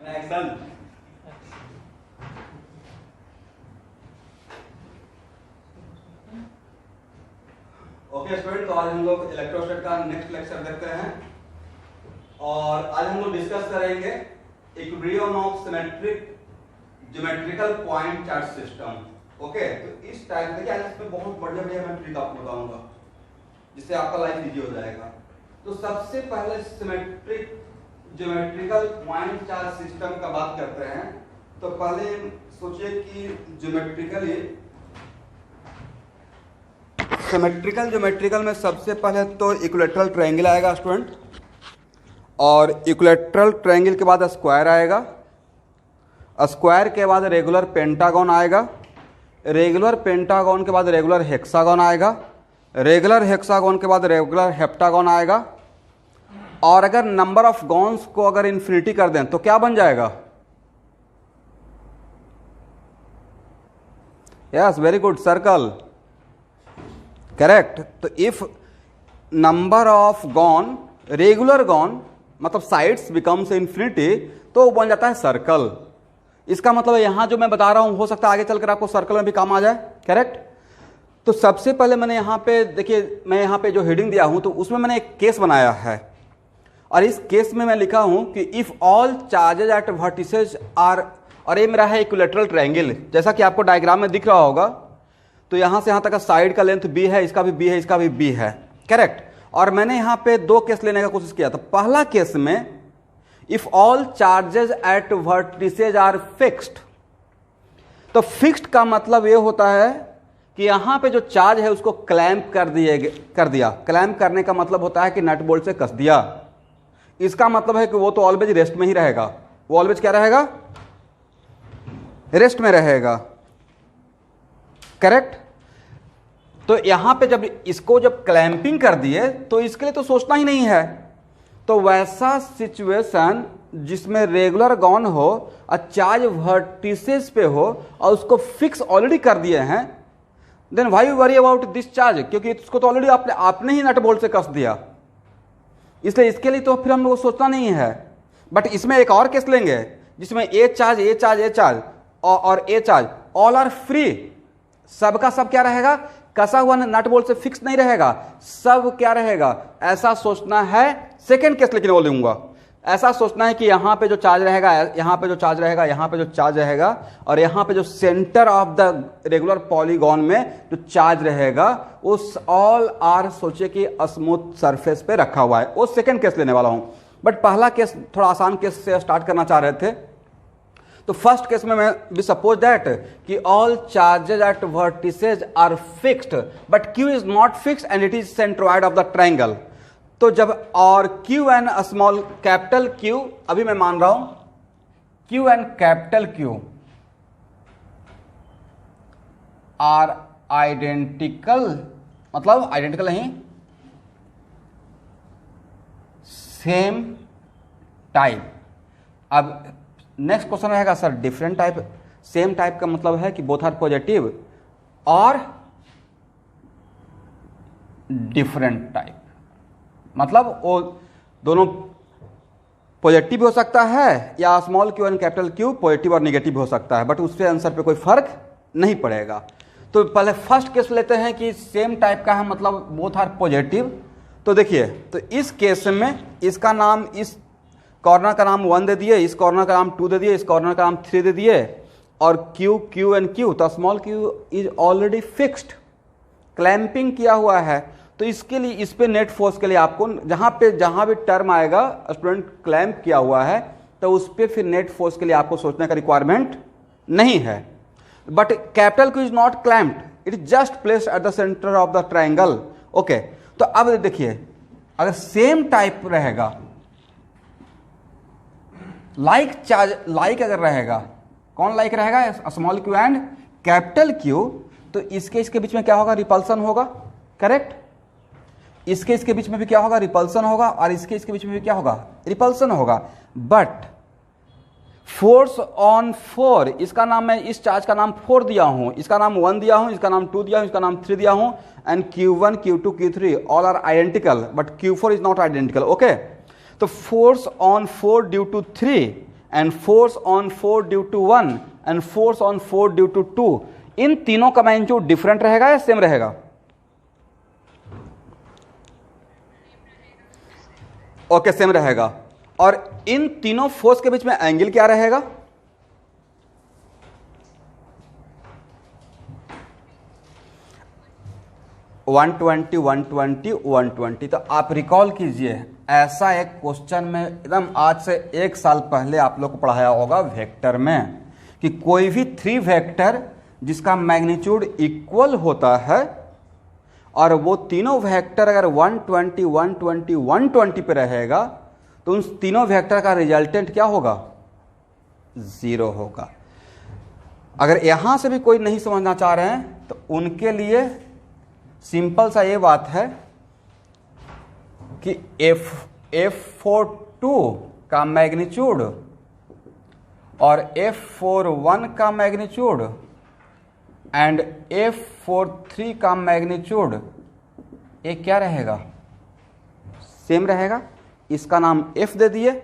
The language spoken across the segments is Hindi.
एक्शन। ओके स्टूडेंट, तो आज हम लोग इलेक्ट्रोस्टैट का नेक्स्ट लेक्चर देखते हैं और आज हम लोग डिस्कस करेंगे equilibrium of symmetric geometrical point charge system. Okay, तो इस टाइप देखिए आज इसमें बहुत बढ़िया बढ़िया मैं ट्रिक आपको बताऊंगा जिससे आपका लाइफ इजी हो जाएगा। तो सबसे पहले symmetric geometrical point charge system का बात करते हैं। तो पहले सोचिए कि ज्योमेट्रिकल में सबसे पहले तो इक्विलैटरल ट्रायंगल आएगा स्टूडेंट, और इक्विलैटरल ट्रायंगल के बाद स्क्वायर आएगा, स्क्वायर के बाद रेगुलर पेंटागन आएगा, रेगुलर पेंटागन के बाद रेगुलर हेक्सागन आएगा, रेगुलर हेक्सागन के बाद रेगुलर हेप्टागन आएगा। और अगर नंबर ऑफ गॉन्स को अगर इन्फिनिटी कर दें तो क्या बन जाएगा? Yes, very good, circle, correct. तो if number of gon regular gon मतलब साइड्स बिकम्स इन्फिनिटी तो बन जाता है सर्कल। इसका मतलब यहां जो मैं बता रहा हूं हो सकता है आगे चलकर आपको सर्कल में भी काम आ जाए, करेक्ट। तो सबसे पहले मैंने यहां पे देखिए, मैं यहां पे जो हेडिंग दिया हूं तो उसमें मैंने एक केस बनाया है, और इस केस में मैं लिखा हूं कि if all charges at vertices are, और ये मेरा है इक्विलैटरल ट्रायंगल, जैसा कि आपको डायग्राम में दिख रहा होगा। तो यहां से यहां तक का साइड का लेंथ b है, इसका भी b है, इसका भी b है, करेक्ट। और मैंने यहां पे दो केस लेने का कोशिश किया। तो पहला केस में if all charges at vertices are fixed, तो फिक्स्ड का मतलब ये होता है कि यहां पे जो चार्ज है उसको क्लैंप कर दिया। क्लैंप करने का मतलब होता है कि नट बोल्ट से कस दिया। इसका मतलब है कि वो तो ऑलवेज रेस्ट में ही रहेगा। वो ऑलवेज क्या रहेगा? रेस्ट में रहेगा, करेक्ट। तो यहां पे जब इसको जब क्लैंपिंग कर दिए तो इसके लिए तो सोचना ही नहीं है। तो वैसा सिचुएशन जिसमें रेगुलर गॉन हो और चार्ज वर्टिसेस पे हो और उसको फिक्स ऑलरेडी कर दिए हैं, then why worry about this charge, क्योंकि इसको तो ऑलरेडी आपने ही नट बोल्ट से कस दिया, इसलिए इसके लिए तो फिर हम लोग को सोचना नहीं है। बट इसमें एक और केस लेंगे जिसमें ए चार्ज और A charge all are free. सबका सब क्या रहेगा? कसा हुआ नट बोल्ट से फिक्स नहीं रहेगा, सब क्या रहेगा ऐसा सोचना है। सेकेंड केस लेकिन वो लूंगा, ऐसा सोचना है कि यहां पे जो चार्ज रहेगा, यहां पे जो चार्ज रहेगा, यहां पे जो चार्ज रहेगा, और यहां पे जो centre of the regular polygon में जो चार्ज रहेगा उस ऑल आर सोचे कि स्मूथ सरफेस पे रखा हुआ है। वो सेकंड केस लेने वाला हूं, बट पहला केस थोड़ा आसान केस से स्टार्ट करना चाह रहे थे। तो फर्स्ट केस में मैं भी सपोज दैट कि all charges at vertices are fixed but Q is not fixed and it is centroid of the triangle. तो जब और Q and small capital Q, अभी मैं मान रहा हूं Q and capital Q are identical, मतलब आइडेंटिकल नहीं, सेम टाइप। अब नेक्स्ट क्वेश्चन रहेगा sir different type. Same type का मतलब है कि बोथ आर पॉजिटिव और डिफरेंट टाइप, मतलब वो दोनों पॉजिटिव भी हो सकता है या small Q and capital Q positive और नेगेटिव हो सकता है, बट उससे आंसर पे कोई फर्क नहीं पड़ेगा। तो पहले फर्स्ट केस लेते हैं कि सेम टाइप का है, मतलब बोथ आर पॉजिटिव। तो देखिए, तो इस केस में इसका नाम, इस कॉर्नर का नाम 1 दे दिए, इस कॉर्नर का नाम 2 दे दिए, इस कॉर्नर का नाम 3 दे दिए, और क्यू एंड क्यू, तो small Q is already fixed, clamping किया हुआ है। तो इसके लिए इस पे नेट फोर्स के लिए आपको जहां भी टर्म आएगा स्टूडेंट क्लैंप किया हुआ है, तो उस पे फिर नेट फोर्स के लिए आपको सोचने का रिक्वायरमेंट नहीं है। But capital Q is not clamped, it is just placed at the centre of the triangle. Okay, तो अब देखिए, अगर सेम टाइप रहेगा, लाइक चार्ज, लाइक अगर रहेगा, कौन लाइक रहेगा? Small Q and capital Q, तो इसके बीच में क्या होगा? रिपल्सन होगा, करेक्ट। इसके बीच में भी क्या होगा? रिपल्सन होगा, और इसके बीच में भी क्या होगा? रिपल्सन होगा। बट फोर्स ऑन 4, इसका नाम, मैं इस चार्ज का नाम 4 दिया हूं, इसका नाम 1 दिया हूं, इसका नाम 2 दिया हूं, इसका नाम 3 दिया हूं, and Q1, Q2, Q3 all are identical, but Q4 is not identical. Okay, तो force on 4 due to 3 and force on 4 due to 1 and force on 4 due to 2, इन तीनों का मैग्नीट्यूड डिफरेंट रहेगा या सेम रहेगा? ओके, सेम रहेगा। और इन तीनों फोर्स के बीच में एंगल क्या रहेगा? वन 120 तो आप रिकॉल कीजिए, ऐसा एक क्वेश्चन में एकदम आज से 1 साल पहले आप लोग को पढ़ाया होगा वेक्टर में, कि कोई भी 3 वेक्टर जिसका मैग्नीट्यूड इक्वल होता है और वो तीनों वेक्टर अगर 120, 120, 120 पे रहेगा तो उन तीनों वेक्टर का रिजल्टेंट क्या होगा? 0 होगा। अगर यहां से भी कोई नहीं समझना चाह रहे हैं तो उनके लिए सिंपल सा ये बात है कि F42 का मैग्नीट्यूड और F41 का मैग्नीट्यूड एंड F43 का मैग्नीट्यूड ये क्या रहेगा? सेम रहेगा। इसका नाम F दे दिए।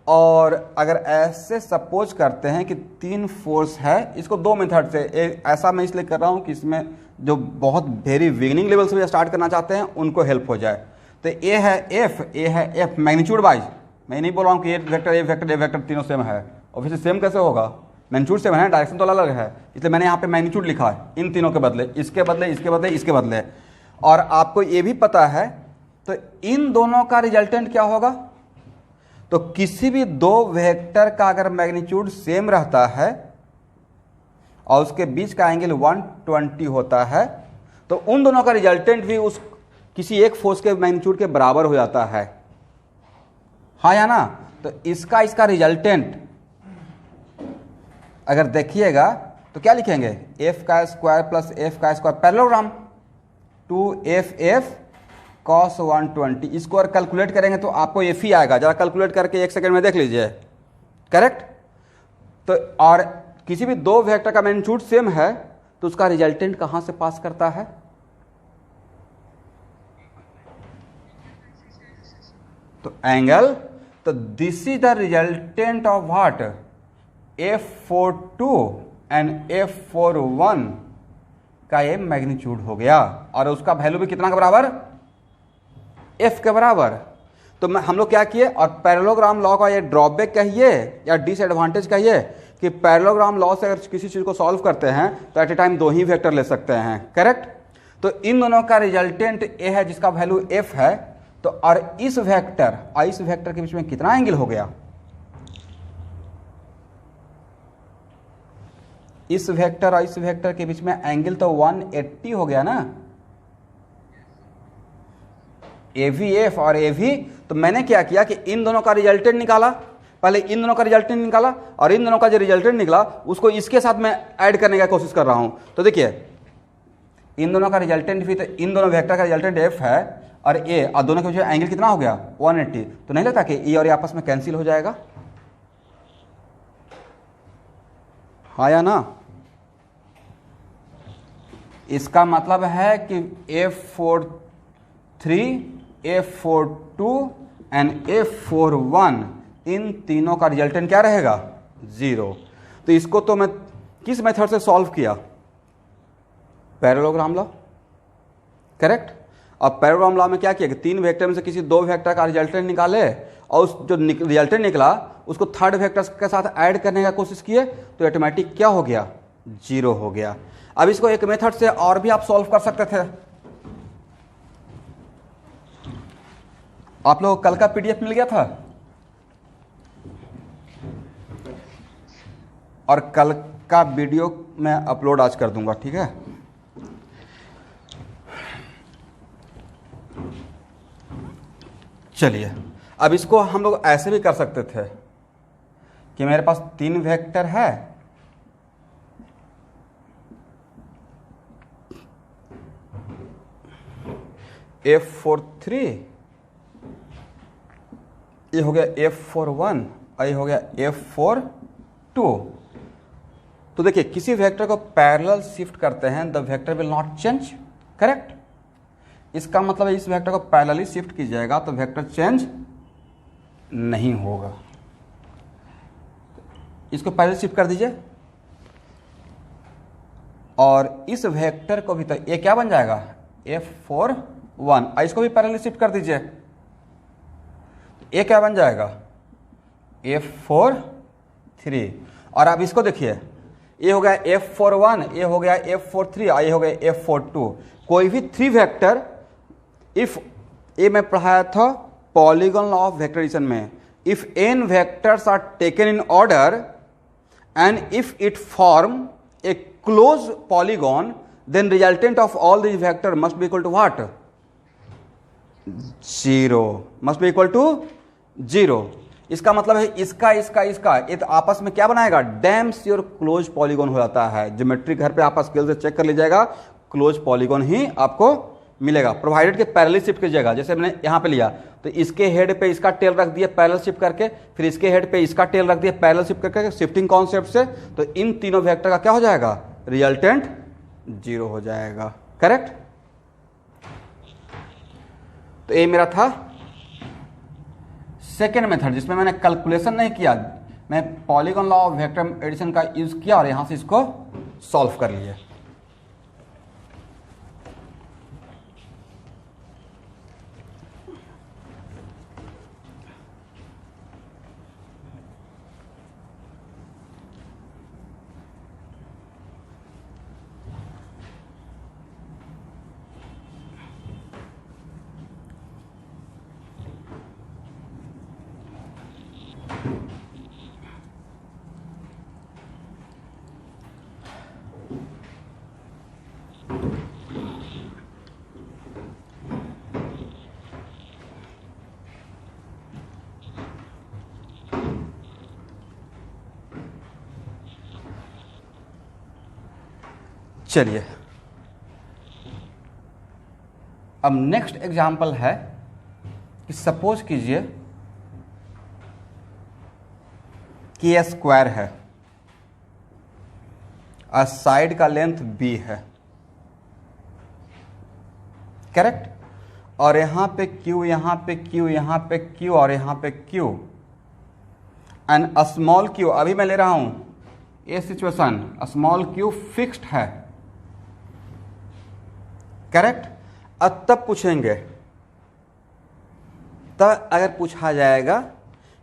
और अगर ऐसे सपोज करते हैं कि 3 फोर्स है, इसको 2 मेथड से, ऐसा मैं इसलिए कर रहा हूं कि इसमें जो बहुत वेरी बिगिनिंग लेवल से स्टार्ट करना चाहते हैं उनको हेल्प हो जाए। तो ए है F, ए है F मैग्नीट्यूड वाइज। मैं नहीं बोल रहा हूँ कि ए वेक्टर तीनों सेम है। ऑब्वियसली सेम कैसे होगा? मैग्नीट्यूड सेम है, डायरेक्शन तो अलग है, इसलिए मैंने यहाँ पे मैग्नीट्यूड लिखा है इन तीनों के बदले, इसके बदले, इसके बदले, इसके बदले। और आपको ये भी पता है तो इन दोनों का रिजल्टेंट क्या होगा? तो किसी भी 2 वेक्टर का अगर मैग्नीट्यूड सेम रहता है और उसके बीच का एंगल 120 होता है तो उन दोनों का रिजल्टेंट भी उस किसी एक फोर्स के मैग्नीट्यूड के बराबर हो जाता है, हाँ या ना? तो इसका रिजल्टेंट अगर देखिएगा तो क्या लिखेंगे? F का स्क्वायर प्लस F का स्क्वायर पैरेललोग्राम 2FF cos 120। इसको अगर कैलकुलेट करेंगे तो आपको F ही आएगा। जरा कैलकुलेट करके 1 सेकंड में देख लीजिए, करेक्ट? तो और किसी भी 2 वेक्टर का मैग्नीट्यूड सेम है तो उसका रिजल्टेंट कहां से पास करता है? तो एंगल। तो this is the resultant of what? F42 and F41 का ये मैग्नीट्यूड हो गया और उसका वैल्यू भी कितना के बराबर? F के बराबर। तो हम लोग क्या किए, और पैरेललोग्राम लॉ का ये ड्रॉबैक कहिए या डिसएडवांटेज कहिए कि पैरेललोग्राम लॉ से अगर किसी चीज को सॉल्व करते हैं तो एट ए टाइम 2 ही वेक्टर ले सकते हैं, करेक्ट? तो इन दोनों का रिजल्टेंट ए है जिसका वैल्यू F है। तो और इस वेक्टर और इस वेक्टर के बीच में कितना एंगल हो गया? इस वेक्टर और इस वेक्टर के बीच में एंगल तो 180 हो गया ना, AVF और AV। तो मैंने क्या किया कि इन दोनों का रिजल्टेंट निकाला, पहले इन दोनों का रिजल्टेंट निकाला और इन दोनों का जो रिजल्टेंट निकला उसको इसके साथ मैं ऐड करने का कोशिश कर रहा हूं। तो देखिए इन दोनों का रिजल्टेंट भी, तो इन दोनों वेक्टर का रिजल्टेंट F है और A, और दोनों के बीच एंगल कितना हो गया? 180। तो नहीं लगता कि E और A आपस में कैंसिल हो जाएगा, हाँ या ना? इसका मतलब है कि F43, F42 एंड F41 इन तीनों का रिजल्टेंट क्या रहेगा? 0। तो इसको तो मैं किस मेथड से सॉल्व किया? Parallelogram law, correct? अब पैरेललोग्राम लॉ में क्या किया कि 3 वेक्टर में से किसी 2 वेक्टर का रिजल्टेंट निकाले और उस जो रिजल्टेंट निकला उसको 3rd वेक्टर के साथ ऐड करने का कोशिश किए तो ऑटोमेटिक क्या हो गया? 0 हो गया। अब इसको एक मेथड से और भी आप सॉल्व कर सकते थे। आप लोगों को कल का PDF मिल गया था और कल का वीडियो मैं अपलोड आज कर दूंगा, ठीक है? चलिए अब इसको हम लोग ऐसे भी कर सकते थे कि मेरे पास 3 वेक्टर है, F43, ये हो गया F41 और ये हो गया F42। तो देखिए किसी वेक्टर को पैरेलल शिफ्ट करते हैं the vector will not change, correct? इसका मतलब है इस वेक्टर को पैरेलली शिफ्ट कीजिएगा तो वेक्टर चेंज नहीं होगा। इसको पैरेलल शिफ्ट कर दीजिए और इस वेक्टर को भी, तो ये क्या बन जाएगा F4 1, इसको भी पैरेलल शिफ्ट कर दीजिए, ये क्या बन जाएगा F4 3। और अब इसको देखिए, ये हो गया F4 1, ये हो गया F4 3 और ये हो गया F4 2। कोई भी 3 वेक्टर, इफ ये मैं पढ़ाया था polygon law of vector addition में, if n vectors are taken in order and if it form a close polygon then resultant of all these vector must be equal to what? 0, must be equal to 0। इसका मतलब है इसका ये तो आपस में क्या बनाएगा, डैम श्योर क्लोज पॉलीगॉन हो जाता है। ज्योमेट्री घर पे आप स्केल से चेक कर लीजिएगा, क्लोज पॉलीगॉन ही आपको मिलेगा, प्रोवाइडेड के पैरेलल शिफ्ट कीजिएगा। जैसे मैंने यहाँ पे लिया तो इसके हेड पे इसका टेल रख दिया पैरेलल शिफ्ट करके, फिर इसके हेड पे इसका टेल रख दिया पैरेलल शिफ्ट करके, शिफ्टिंग कॉन्सेप्ट से, तो इन तीनों वेक्टर का क्या हो जाएगा, रिजल्टेंट 0 हो जाएगा। करेक्ट। तो ये मेरा था सेकेंड मेथड, जिसमें मैंने कैलकुलेशन नहीं किया, मैं polygon law of vector addition का यूज किया और यहां से इसको सॉल्व कर लिए। चलिए अब नेक्स्ट एग्जाम्पल है कि सपोज कीजिए कि यह स्क्वायर है और साइड का लेंथ b है। करेक्ट। और यहां पे q, यहां पे q, यहां पे q और यहां पे q एंड स्मॉल q, अभी मैं ले रहा हूं ये सिचुएशन, स्मॉल q फिक्स्ड है। करेक्ट। अब तब पूछेंगे, तब अगर पूछा जाएगा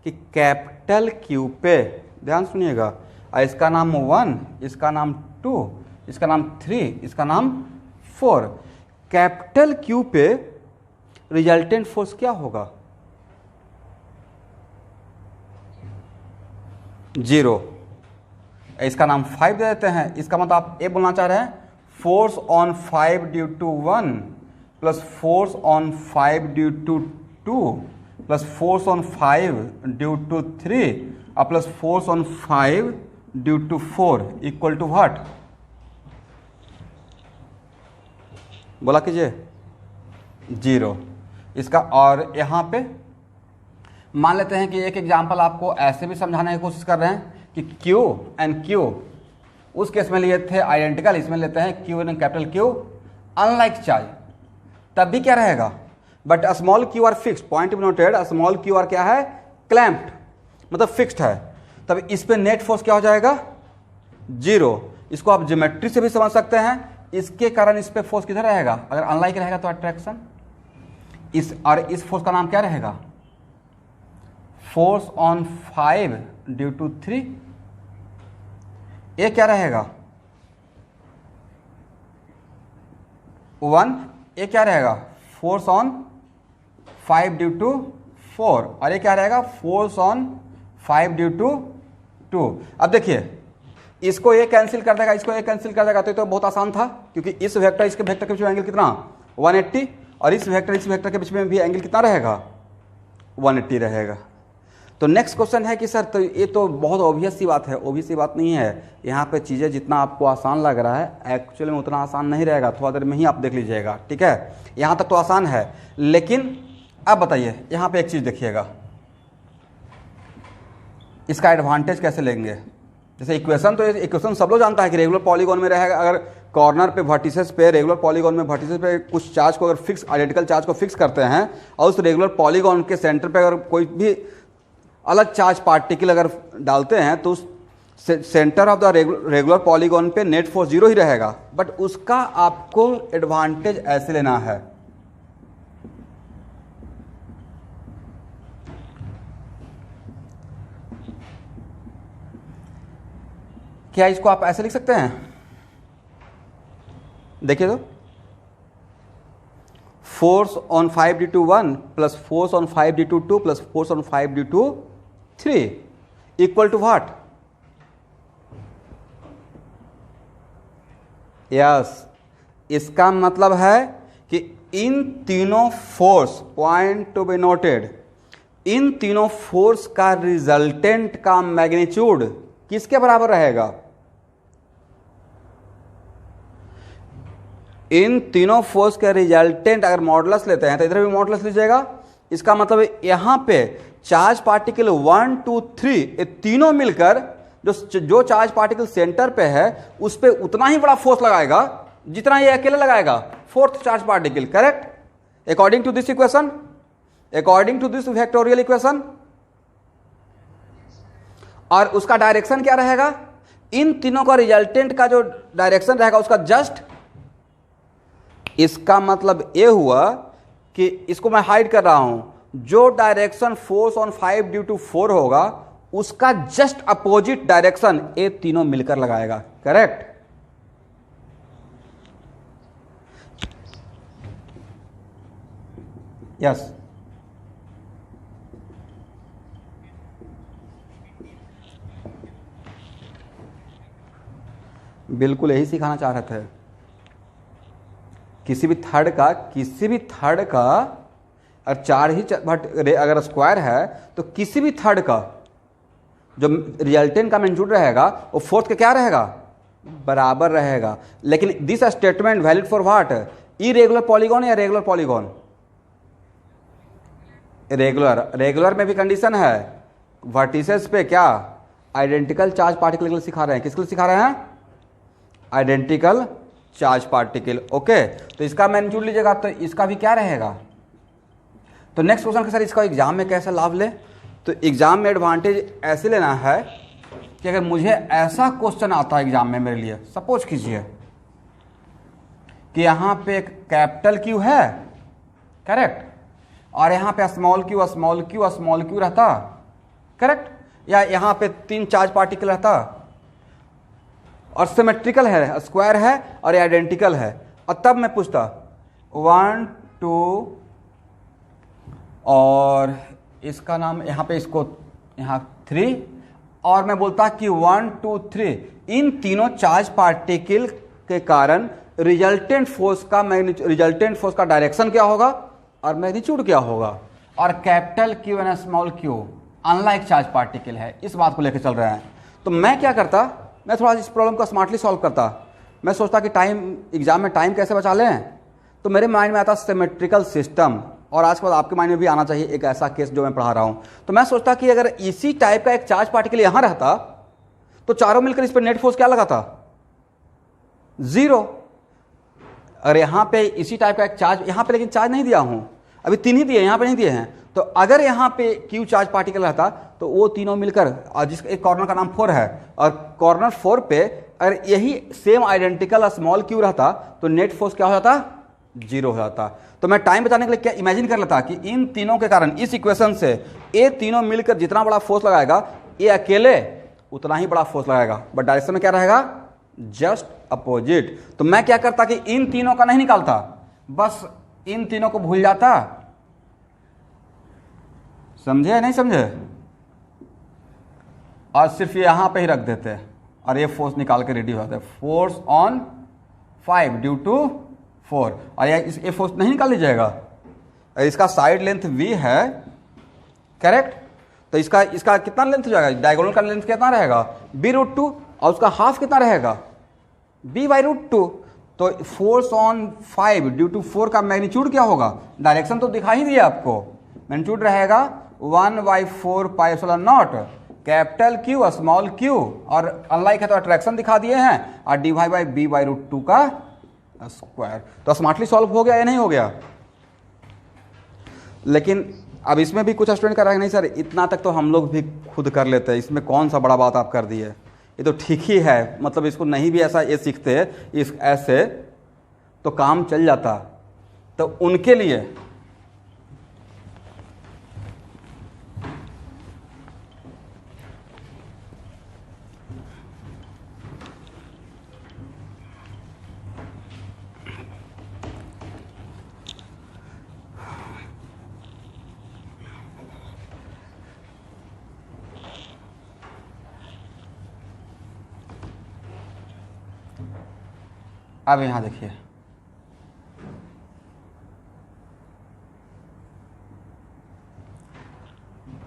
कि कैपिटल Q पे, ध्यान सुनिएगा, इसका नाम 1, इसका नाम 2, इसका नाम 3, इसका नाम 4, कैपिटल Q पे रिजल्टेंट फोर्स क्या होगा, 0। इसका नाम 5 दे देते हैं। इसका मतलब आप ये बोलना चाह रहे हैं force on 5 due to 1 plus force on 5 due to 2 plus force on 5 due to 3 और plus force on 5 due to 4 equal to what, बोला कीजिए 0। इसका और यहां पे मान लेते हैं कि एक एग्जांपल आपको ऐसे भी समझाने की कोशिश कर रहे हैं कि Q एंड Q उस केस में लिए थे आइडेंटिकल, इसमें लेते हैं Q and capital Q unlike charge, तब भी क्या रहेगा, but small q are fixed, point be noted, small q are क्या है, क्लैम्प्ड, मतलब फिक्स्ड है, तब इस पे नेट फोर्स क्या हो जाएगा, 0। इसको आप ज्योमेट्री से भी समझ सकते हैं, इसके कारण इस पे फोर्स किधर रहेगा, अगर अनलाइक रहेगा तो अट्रैक्शन, इस फोर्स का नाम क्या रहेगा, फोर्स ऑन 5 ड्यू टू 3, ये क्या रहेगा 1, ये क्या रहेगा फोर्स ऑन 5 ड्यू टू 4 और ये क्या रहेगा फोर्स ऑन 5 ड्यू टू 2। अब देखिए इसको ये कैंसिल कर देगा, इसको ये कैंसिल कर देगा, तो बहुत आसान था, क्योंकि इस वेक्टर इसके वेक्टर के बीच में एंगल कितना 180 और इस वेक्टर के बीच में भी एंगल कितना रहेगा 180 रहेगा। तो नेक्स्ट क्वेश्चन है कि सर तो ये तो बहुत ऑब्वियस सी बात है, ऑब्वियस सी बात नहीं है, यहाँ पे चीज़ें जितना आपको आसान लग रहा है एक्चुअली में उतना आसान नहीं रहेगा, थोड़ा देर में ही आप देख लीजिएगा, ठीक है। यहाँ तक तो आसान है, लेकिन अब बताइए यहाँ पे एक चीज़ देखिएगा, इसका एडवांटेज कैसे लेंगे। जैसे इक्वेशन, तो इक्वेशन सब लोग जानता है कि रेगुलर पॉलीगॉन में रहेगा, अगर कॉर्नर पे वर्टिसेस पे, रेगुलर पॉलीगॉन में वर्टिसेस पे कुछ चार्ज को अगर फिक्स, आइडेंटिकल चार्ज को फिक्स करते हैं और उस रेगुलर पॉलीगॉन के सेंटर पे अगर कोई भी अलग चार्ज पार्टिकल अगर डालते हैं तो centre of the regular polygon पे नेट फोर्स 0 ही रहेगा, बट उसका आपको एडवांटेज ऐसे लेना है। क्या इसको आप ऐसे लिख सकते हैं? देखिए तो, force on 5d21 plus force on 5d22 plus force on 5d23 equal to what? Yes, इसका मतलब है कि इन तीनों force, point to be noted, इन तीनों फोर्स का रिजल्टेंट का मैग्नीट्यूड किसके बराबर रहेगा? इन तीनों फोर्स के रिजल्टेंट अगर मॉडुलस लेते हैं तो इधर भी मॉडुलस लीजिएगा। इसका मतलब यहां पे चार्ज पार्टिकल 1 2 3 ये तीनों मिलकर जो चार्ज पार्टिकल सेंटर पे है उस पे उतना ही बड़ा फोर्स लगाएगा जितना ये अकेले लगाएगा fourth charge particle. Correct? According to this equation, according to this vectorial equation. और उसका डायरेक्शन क्या रहेगा? इन तीनों का रिजल्टेंट का जो डायरेक्शन रहेगा उसका जस्ट, इसका मतलब ये हुआ कि इसको मैं हाइड कर रहा हूं, जो डायरेक्शन फोर्स ऑन 5d24 होगा उसका जस्ट अपोजिट डायरेक्शन ये तीनों मिलकर लगाएगा। करेक्ट? यस, बिल्कुल यही सिखाना चाह रहे थे। किसी भी थर्ड का और चार ही बट अगर स्क्वायर है तो किसी भी थर्ड का जो रिजल्टेंट का मैग्नीट्यूड रहेगा वो फोर्थ का क्या रहेगा? बराबर रहेगा। लेकिन this statement valid for what? Irregular polygon या रेगुलर पॉलीगॉन? रेगुलर में भी कंडीशन है, वर्टिसेस पे क्या आइडेंटिकल चार्ज पार्टिकल के लिए सिखा रहे हैं। किसके लिए सिखा रहे हैं? Identical charge particle. ओके, तो इसका मैग्नीट्यूड लीजिएगा तो इसका भी क्या रहेगा? तो नेक्स्ट क्वेश्चन के सर इसका एग्जाम में कैसे लाभ ले? तो एग्जाम में एडवांटेज ऐसे लेना है कि अगर मुझे ऐसा क्वेश्चन आता है एग्जाम में मेरे लिए, सपोज कीजिए कि यहां पे एक कैपिटल क्यू है, करेक्ट, और यहां पे small Q small Q small Q रहता, करेक्ट, या यहां पे 3 चार्ज पार्टिकल रहता और सिमेट्रिकल है, स्क्वायर है और ये आइडेंटिकल है, और तब मैं पूछता 1 2 और इसका नाम यहाँ पे इसको यहाँ 3, और मैं बोलता कि 1 2 3 इन तीनों चार्ज पार्टिकल के कारण रिजल्टेंट फोर्स का डायरेक्शन क्या होगा और मैग्नीट्यूड क्या होगा। और capital Q and small Q unlike charge particle है, इस बात को लेकर चल रहे हैं। तो मैं क्या करता, मैं थोड़ा इस प्रॉब्लम को स्मार्टली सॉल्व करता। मैं सोचता कि टाइम, एग्जाम में टाइम कैसे बचा लें, तो मेरे माइंड में आता सिमेट्रिकल सिस्टम, और आज के बाद आपके माइंड में भी आना चाहिए एक ऐसा केस जो मैं पढ़ा रहा हूं। तो मैं सोचता कि अगर इसी टाइप का एक चार्ज पार्टिकल यहां रहता तो चारों मिलकर इस पर नेट फोर्स क्या लगाता? 0। अगर यहां पे इसी टाइप का एक चार्ज, यहां पे लेकिन चार्ज नहीं दिया हूं, अभी 3 ही दिए, यहां पे नहीं दिए हैं, तो अगर यहां पे क्यू चार्ज पार्टिकल रहता तो वो तीनों मिलकर, और जिसका एक कॉर्नर का नाम 4 है, और कॉर्नर 4 पे अगर यही सेम आइडेंटिकल स्मॉल क्यू रहता तो नेट फोर्स क्या हो जाता? 0 हो जाता। तो मैं टाइम बचाने के लिए क्या इमेजिन कर लेता कि इन तीनों के कारण, इस इक्वेशन से ये तीनों मिलकर जितना बड़ा फोर्स लगाएगा ये अकेले उतना ही बड़ा फोर्स लगाएगा, बट डायरेक्शन में क्या रहेगा? Just opposite. तो मैं क्या करता कि इन तीनों का नहीं निकालता, बस इन तीनों को भूल जाता। समझे या नहीं समझे? और सिर्फ यहां पे ही रख देते और ये फोर्स निकाल के रेडी हो जाते। फोर्स ऑन 5 ड्यू टू 4, और ये फोर्स नहीं निकाल लीजिएगा। इसका साइड लेंथ v है, करेक्ट, तो इसका कितना लेंथ हो जाएगा? डायगोनल का लेंथ कितना रहेगा? b√2, और उसका हाफ कितना रहेगा? b/√2। तो फोर्स ऑन 5 ड्यू टू 4 का मैग्नीट्यूड क्या होगा? डायरेक्शन तो दिखा ही दिया आपको, मैग्नीट्यूड रहेगा 1/4 πε0 कैपिटल क्यू स्मॉल क्यू, और अनलाइक है तो अट्रैक्शन दिखा दिए हैं, और d/b/√2 का स्क्वायर। तो स्मार्टली सॉल्व हो गया या नहीं हो गया? लेकिन अब इसमें भी कुछ स्टूडेंट कर रहे हैं नहीं सर इतना तक तो हम लोग भी खुद कर लेते हैं, इसमें कौन सा बड़ा बात आप कर दिए, ये तो ठीक ही है, मतलब इसको नहीं भी ऐसा ये सीखते इस ऐसे तो काम चल जाता। तो उनके लिए अब यहां देखिए,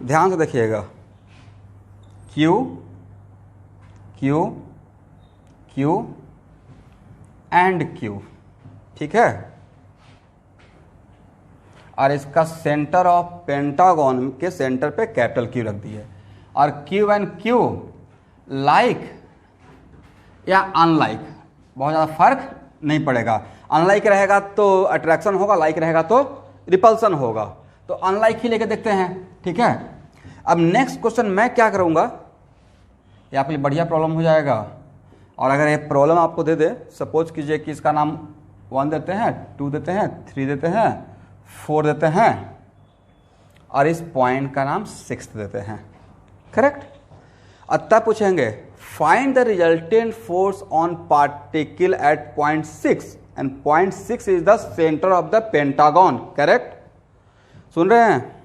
ध्यान से देखिएगा, Q Q Q and Q, ठीक है। और इसका सेंटर ऑफ पेंटागन के सेंटर पे कैपिटल Q रख दिए। और Q एंड Q लाइक या अनलाइक, बहुत ज़्यादा फर्क नहीं पड़ेगा। अनलाइक रहेगा तो अट्रैक्शन होगा, लाइक रहेगा तो रिपल्सन होगा। तो अनलाइक ही लेके देखते हैं, ठीक है। अब नेक्स्ट क्वेश्चन मैं क्या करूंगा, ये आपके लिए बढ़िया प्रॉब्लम हो जाएगा। और अगर ये प्रॉब्लम आपको दे दे, सपोज कीजिए कि इसका नाम 1 देते हैं, 2 देते हैं, 3 देते हैं, 4 देते हैं, और इस पॉइंट का नाम 6 देते हैं, करेक्ट। तब पूछेंगे find the resultant force on particle at point 6 and point 6 is the centre of the pentagon, correct. सुन रहे हैं?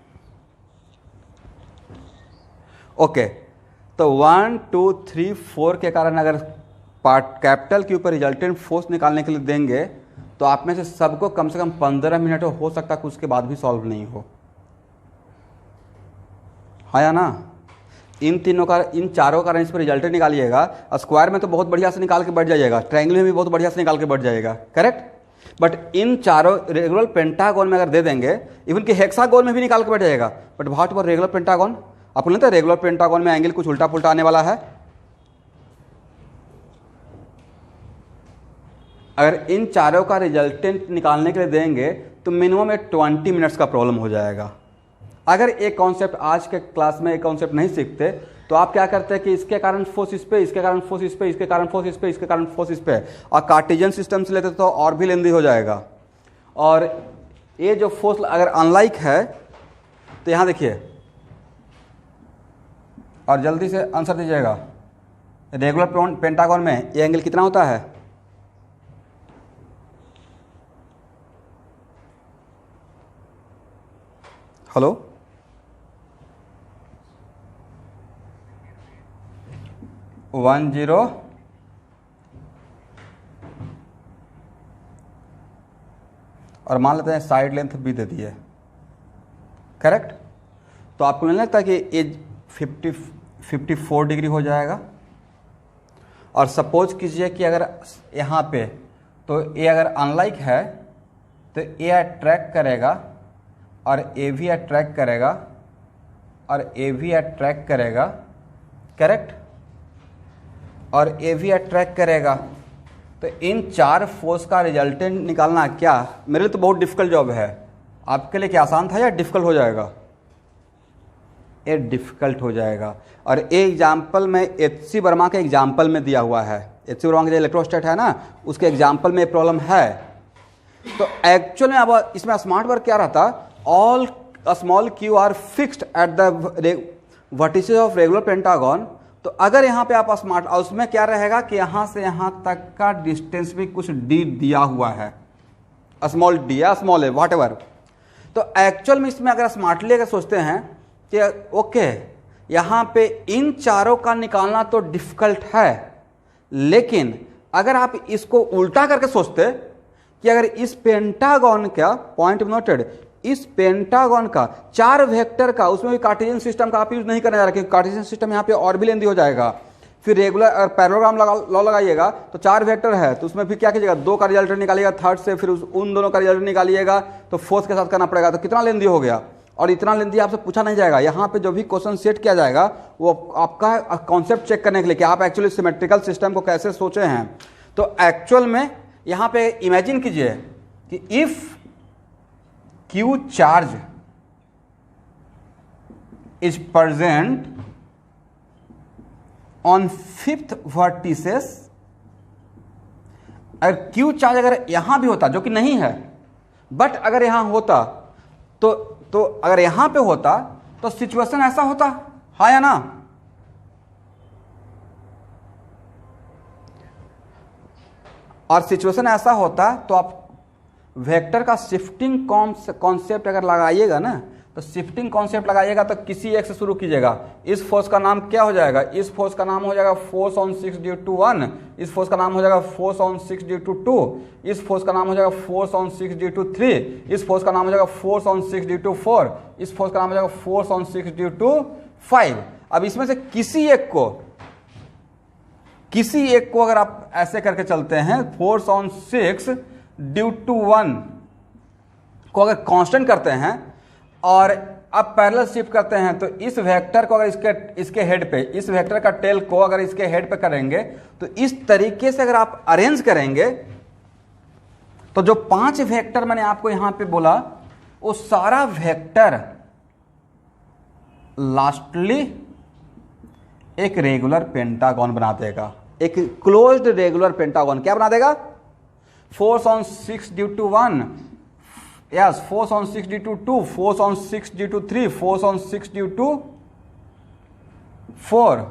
ओके, तो 1 2 3 4 के कारण अगर कैपिटल के ऊपर रिजल्टेंट फोर्स निकालने के लिए देंगे तो आप में से सबको कम से कम 15 मिनट हो सकता है कि उसके बाद भी सॉल्व नहीं हो, हाँ या ना। इन चारों का रेंज पर रिजल्टेंट निकालिएगा। स्क्वायर में तो बहुत बढ़िया से निकाल के बैठ जाइएगा, ट्रायंगल में भी बहुत बढ़िया से निकाल के बैठ जाएगा, करेक्ट। बट इन चारों रेगुलर पेंटागन में अगर दे देंगे, इवन कि हेक्सागोन में भी निकाल के बैठ जाएगा। But what about regular pentagon? आपको नहीं था रेगुलर पेंटागन में एंगल कुछ उल्टा पुल्टा आने वाला है। अगर इन चारों का रिजल्टेंट निकालने के लिए देंगे तो मिनिमम एक 20 मिनट्स का प्रॉब्लम हो जाएगा। अगर एक कॉन्सेप्ट आज के क्लास में एक कॉन्सेप्ट नहीं सीखते तो आप क्या करते हैं कि इसके कारण फोर्स इस पे, इसके कारण फोर्स इस पे, इसके कारण फोर्स इस पे, इसके कारण फोर्स इस पे, और कार्टेशियन सिस्टम से लेते तो और भी लेंदी हो जाएगा। और ये जो फोर्स अगर अनलाइक है तो यहां देखिए, और जल्दी से आंसर दीजिएगा, रेगुलर पेंटागन में ये एंगल कितना होता है? हेलो, वन जीरो और मान लेते हैं साइड लेंथ भी दे दी है, करेक्ट। तो आपको नहीं लगता कि एज 54 डिग्री हो जाएगा। और सपोज कीजिए कि अगर यहाँ पे तो ये अगर अनलाइक है तो ये अट्रैक्ट करेगा और ए भी अट्रैक्ट करेगा और ए भी अट्रैक्ट करेगा, करेक्ट, और ए भी अट्रैक्ट करेगा। तो इन चार फोर्स का रिजल्टेंट निकालना क्या मेरे लिए तो बहुत डिफिकल्ट जॉब है। आपके लिए क्या आसान था या डिफिकल्ट हो जाएगा? ये डिफिकल्ट हो जाएगा। और ये एग्जाम्पल में एच.सी. वर्मा के एग्जाम्पल में दिया हुआ है। एच.सी. वर्मा के जो इलेक्ट्रोस्टैट है ना, उसके एग्जाम्पल में प्रॉब्लम है। तो एक्चुअल में अब इसमें स्मार्ट वर्क क्या रहता, all small Q R fixed at the vertices of regular pentagon. तो अगर यहाँ पे आप स्मार्ट, और उसमें क्या रहेगा कि यहाँ से यहाँ तक का डिस्टेंस भी कुछ डी दिया हुआ है, स्मॉल डी या स्मॉल ए व्हाट एवर। तो एक्चुअल में इसमें अगर स्मार्टली अगर सोचते हैं कि ओके यहाँ पे इन चारों का निकालना तो डिफिकल्ट है, लेकिन अगर आप इसको उल्टा करके सोचते कि अगर इस पेंटागन का पॉइंट नोटेड, इस पेंटागन का 4 वेक्टर का, उसमें भी कार्टेशियन सिस्टम का आप यूज नहीं करने जा रहे, क्योंकि कार्टेशियन सिस्टम यहाँ पे और भी लेंदी हो जाएगा। फिर रेगुलर पैरेललोग्राम लॉ लगाइएगा तो 4 वेक्टर है, तो उसमें फिर क्या कीजिएगा, 2 का रिजल्ट निकालिएगा थर्ड से, फिर उन दोनों का रिजल्ट निकालिएगा तो फोर्थ के साथ करना पड़ेगा। तो कितना लेंदी हो गया, और इतना लेंदी आपसे पूछा नहीं जाएगा। यहाँ पे जो भी क्वेश्चन सेट किया जाएगा वो आपका कॉन्सेप्ट चेक करने के लिए कि आप एक्चुअली सिमेट्रिकल सिस्टम को कैसे सोचे हैं। तो एक्चुअल में यहाँ पे इमेजिन कीजिए कि if Q charge is present on fifth vertices, अगर क्यू चार्ज अगर यहां भी होता, जो कि नहीं है, बट अगर यहां होता तो अगर यहां पे होता तो सिचुएशन ऐसा होता, हाँ या ना? और सिचुएशन ऐसा होता तो आप वेक्टर का शिफ्टिंग कॉन्सेप्ट अगर लगाइएगा ना, तो शिफ्टिंग कॉन्सेप्ट लगाइएगा तो किसी एक से शुरू कीजिएगा। इस फोर्स का नाम क्या हो जाएगा? इस फोर्स का नाम हो जाएगा फोर्स ऑन 6 ड्यू टू 1, इस फोर्स का नाम हो जाएगा फोर्स ऑन 6 ड्यू टू 2, इस फोर्स का नाम हो जाएगा फोर्स ऑन 6 ड्यू टू 3, इस फोर्स का नाम हो जाएगा फोर्स ऑन 6 ड्यू टू 4, इस फोर्स का नाम हो जाएगा फोर्स ऑन 6 ड्यू टू 5। अब इसमें से किसी एक को अगर आप ऐसे करके चलते हैं, फोर्स ऑन 6 ड्यू टू 1 को अगर कांस्टेंट करते हैं और अब पैरेलल शिफ्ट करते हैं, तो इस वेक्टर को अगर इसके हेड पे, इस वेक्टर का टेल को अगर इसके हेड पे करेंगे, तो इस तरीके से अगर आप अरेंज करेंगे तो जो 5 वेक्टर मैंने आपको यहां पे बोला, वो सारा वेक्टर लास्टली एक रेगुलर पेंटागन बना देगा, एक क्लोज्ड रेगुलर पेंटागन। क्या बना देगा? Force on 6 due to 1, yes, force on 6 due to 2, force on 6 due to 3, force on 6 due to 4,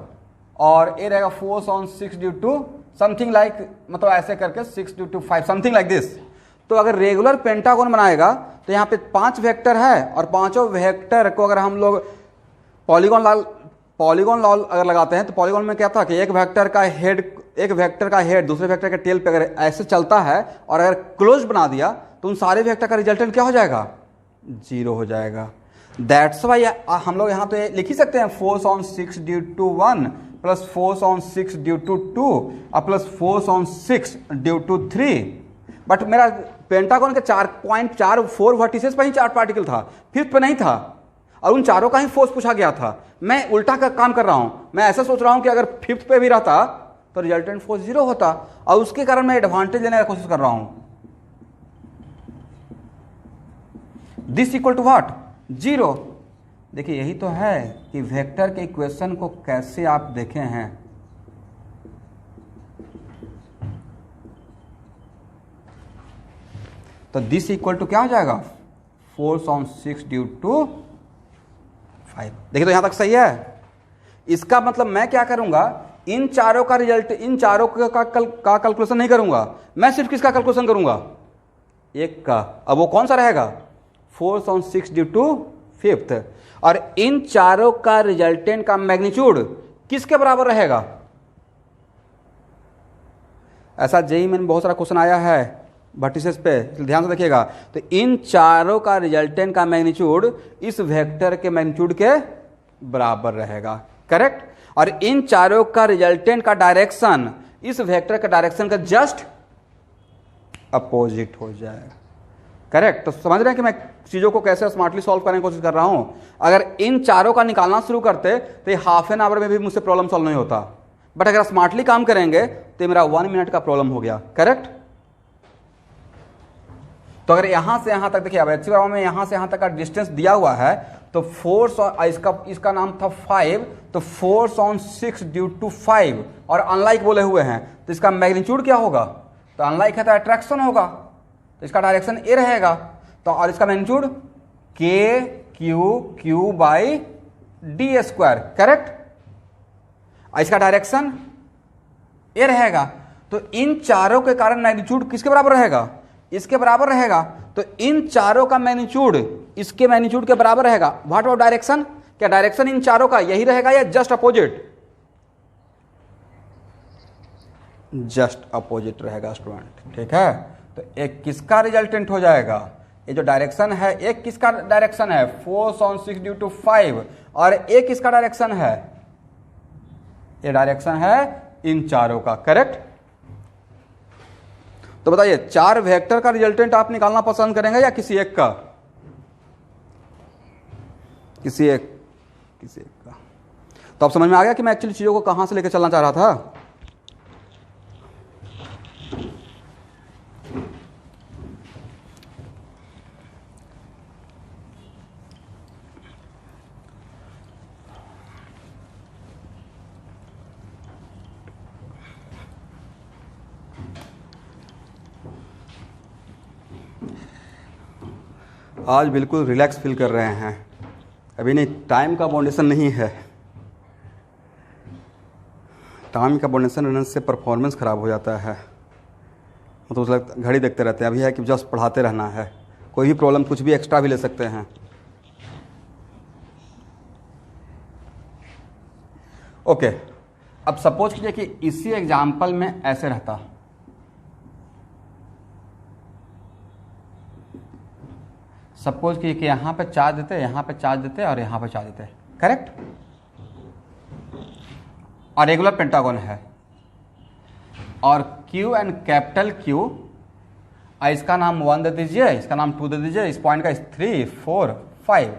और ये रहेगा force on 6 due to something like, मतलब ऐसे करके 6 due to 5, something like this. तो अगर रेगुलर पेंटागन बनाएगा तो यहाँ पे 5 वेक्टर है, और पांचों वेक्टर को अगर हम लोग पॉलीगॉन लॉ अगर लगाते हैं, तो पॉलीगॉन में क्या था कि एक वेक्टर का हेड दूसरे वेक्टर के टेल पे अगर ऐसे चलता है और अगर क्लोज बना दिया, तो उन सारे वेक्टर का रिजल्टेंट क्या हो जाएगा? 0 हो जाएगा। दैट्स वाई हम लोग यहाँ तो लिख ही सकते हैं force on 6 due to 1 plus force on 6 due to 2 और plus force on 6 due to 3। But मेरा पेंटागन के 4.4 वर्टिसेस पर ही 4 पार्टिकल था, फिफ्थ पे नहीं था, और उन चारों का ही फोर्स पूछा गया था। मैं उल्टा का काम कर रहा हूं, मैं ऐसा सोच रहा हूं कि अगर फिफ्थ पे भी रहता तो रिजल्टेंट फोर्स 0 होता, और उसके कारण मैं एडवांटेज लेने की कोशिश कर रहा हूं। This equal to what? 0। देखिए यही तो है कि वेक्टर के इक्वेशन को कैसे आप देखे हैं। तो दिस इक्वल टू क्या हो जाएगा? Force on 6 due to 5। देखिए तो यहां तक सही है। इसका मतलब मैं क्या करूंगा, इन चारों का रिजल्ट, इन चारों का कैलकुलेशन नहीं करूंगा, मैं सिर्फ किसका कैलकुलेशन करूंगा? एक का। अब वो कौन सा रहेगा? Force on 6 due to 5। और इन चारों का रिजल्टेंट का मैग्नीट्यूड किसके बराबर रहेगा? ऐसा जेईई में बहुत सारा क्वेश्चन आया है वर्टिसेस पे, ध्यान से देखिएगा। तो इन चारों का रिजल्टेंट का मैग्नीट्यूड इस वेक्टर के मैग्नीट्यूड के बराबर रहेगा, करेक्ट। और इन चारों का रिजल्टेंट का डायरेक्शन इस वेक्टर का डायरेक्शन का जस्ट अपोजिट हो जाएगा, करेक्ट। तो समझ रहे हैं कि मैं चीजों को कैसे स्मार्टली सॉल्व करने की कोशिश कर रहा हूं। अगर इन चारों का निकालना शुरू करते तो ये हाफ एन आवर में भी मुझसे प्रॉब्लम सॉल्व नहीं होता, बट अगर स्मार्टली काम करेंगे तो मेरा 1 मिनट का प्रॉब्लम हो गया, करेक्ट। तो अगर यहां से यहां तक देखिए, अब एच में यहां से यहां तक का डिस्टेंस दिया हुआ है, तो फोर्स इसका नाम था 5, तो फोर्स ऑन 6 ड्यू टू 5, और अनलाइक बोले हुए हैं तो इसका मैग्नीट्यूड क्या होगा? तो अनलाइक है तो अट्रैक्शन होगा, तो इसका डायरेक्शन ए रहेगा। तो और इसका मैग्नीट्यूड के Q by D square, correct. इसका डायरेक्शन ए रहेगा। तो इन चारों के कारण मैग्नीट्यूड किसके बराबर रहेगा? इसके बराबर रहेगा। तो इन चारों का मैग्नीट्यूड इसके मैग्नीट्यूड के बराबर रहेगा। What about direction? क्या डायरेक्शन इन चारों का यही रहेगा या जस्ट अपोजिट? जस्ट अपोजिट रहेगा स्टूडेंट, ठीक है। तो एक किसका रिजल्टेंट हो जाएगा? ये जो डायरेक्शन है, एक किसका डायरेक्शन है? फोर्स ऑन 6 ड्यू टू 5, और एक किसका डायरेक्शन है? ये डायरेक्शन है इन चारों का, करेक्ट। तो बताइए 4 वेक्टर का रिजल्टेंट आप निकालना पसंद करेंगे या किसी एक का? किसी एक का। तो अब समझ में आ गया कि मैं एक्चुअली चीजों को कहां से लेकर चलना चाह रहा था। आज बिल्कुल रिलैक्स फील कर रहे हैं, अभी नहीं, टाइम का बाउंडेशन नहीं है। टाइम का बाउंडेशन रहने से परफॉर्मेंस ख़राब हो जाता है, तो उस लगता घड़ी देखते रहते हैं। अभी है कि जस्ट पढ़ाते रहना है, कोई भी प्रॉब्लम कुछ भी एक्स्ट्रा भी ले सकते हैं। ओके, अब सपोज कीजिए कि इसी एग्जाम्पल में ऐसे रहता, सपोज कीजिए कि यहां पे चार्ज देते, यहां पे चार्ज देते और यहां पे चार्ज देते, करेक्ट, और रेगुलर पेंटागन है, और Q एंड कैपिटल Q, इसका नाम 1 दे दीजिए, इसका नाम 2 दे दीजिए, इस पॉइंट का 3, 4, 5,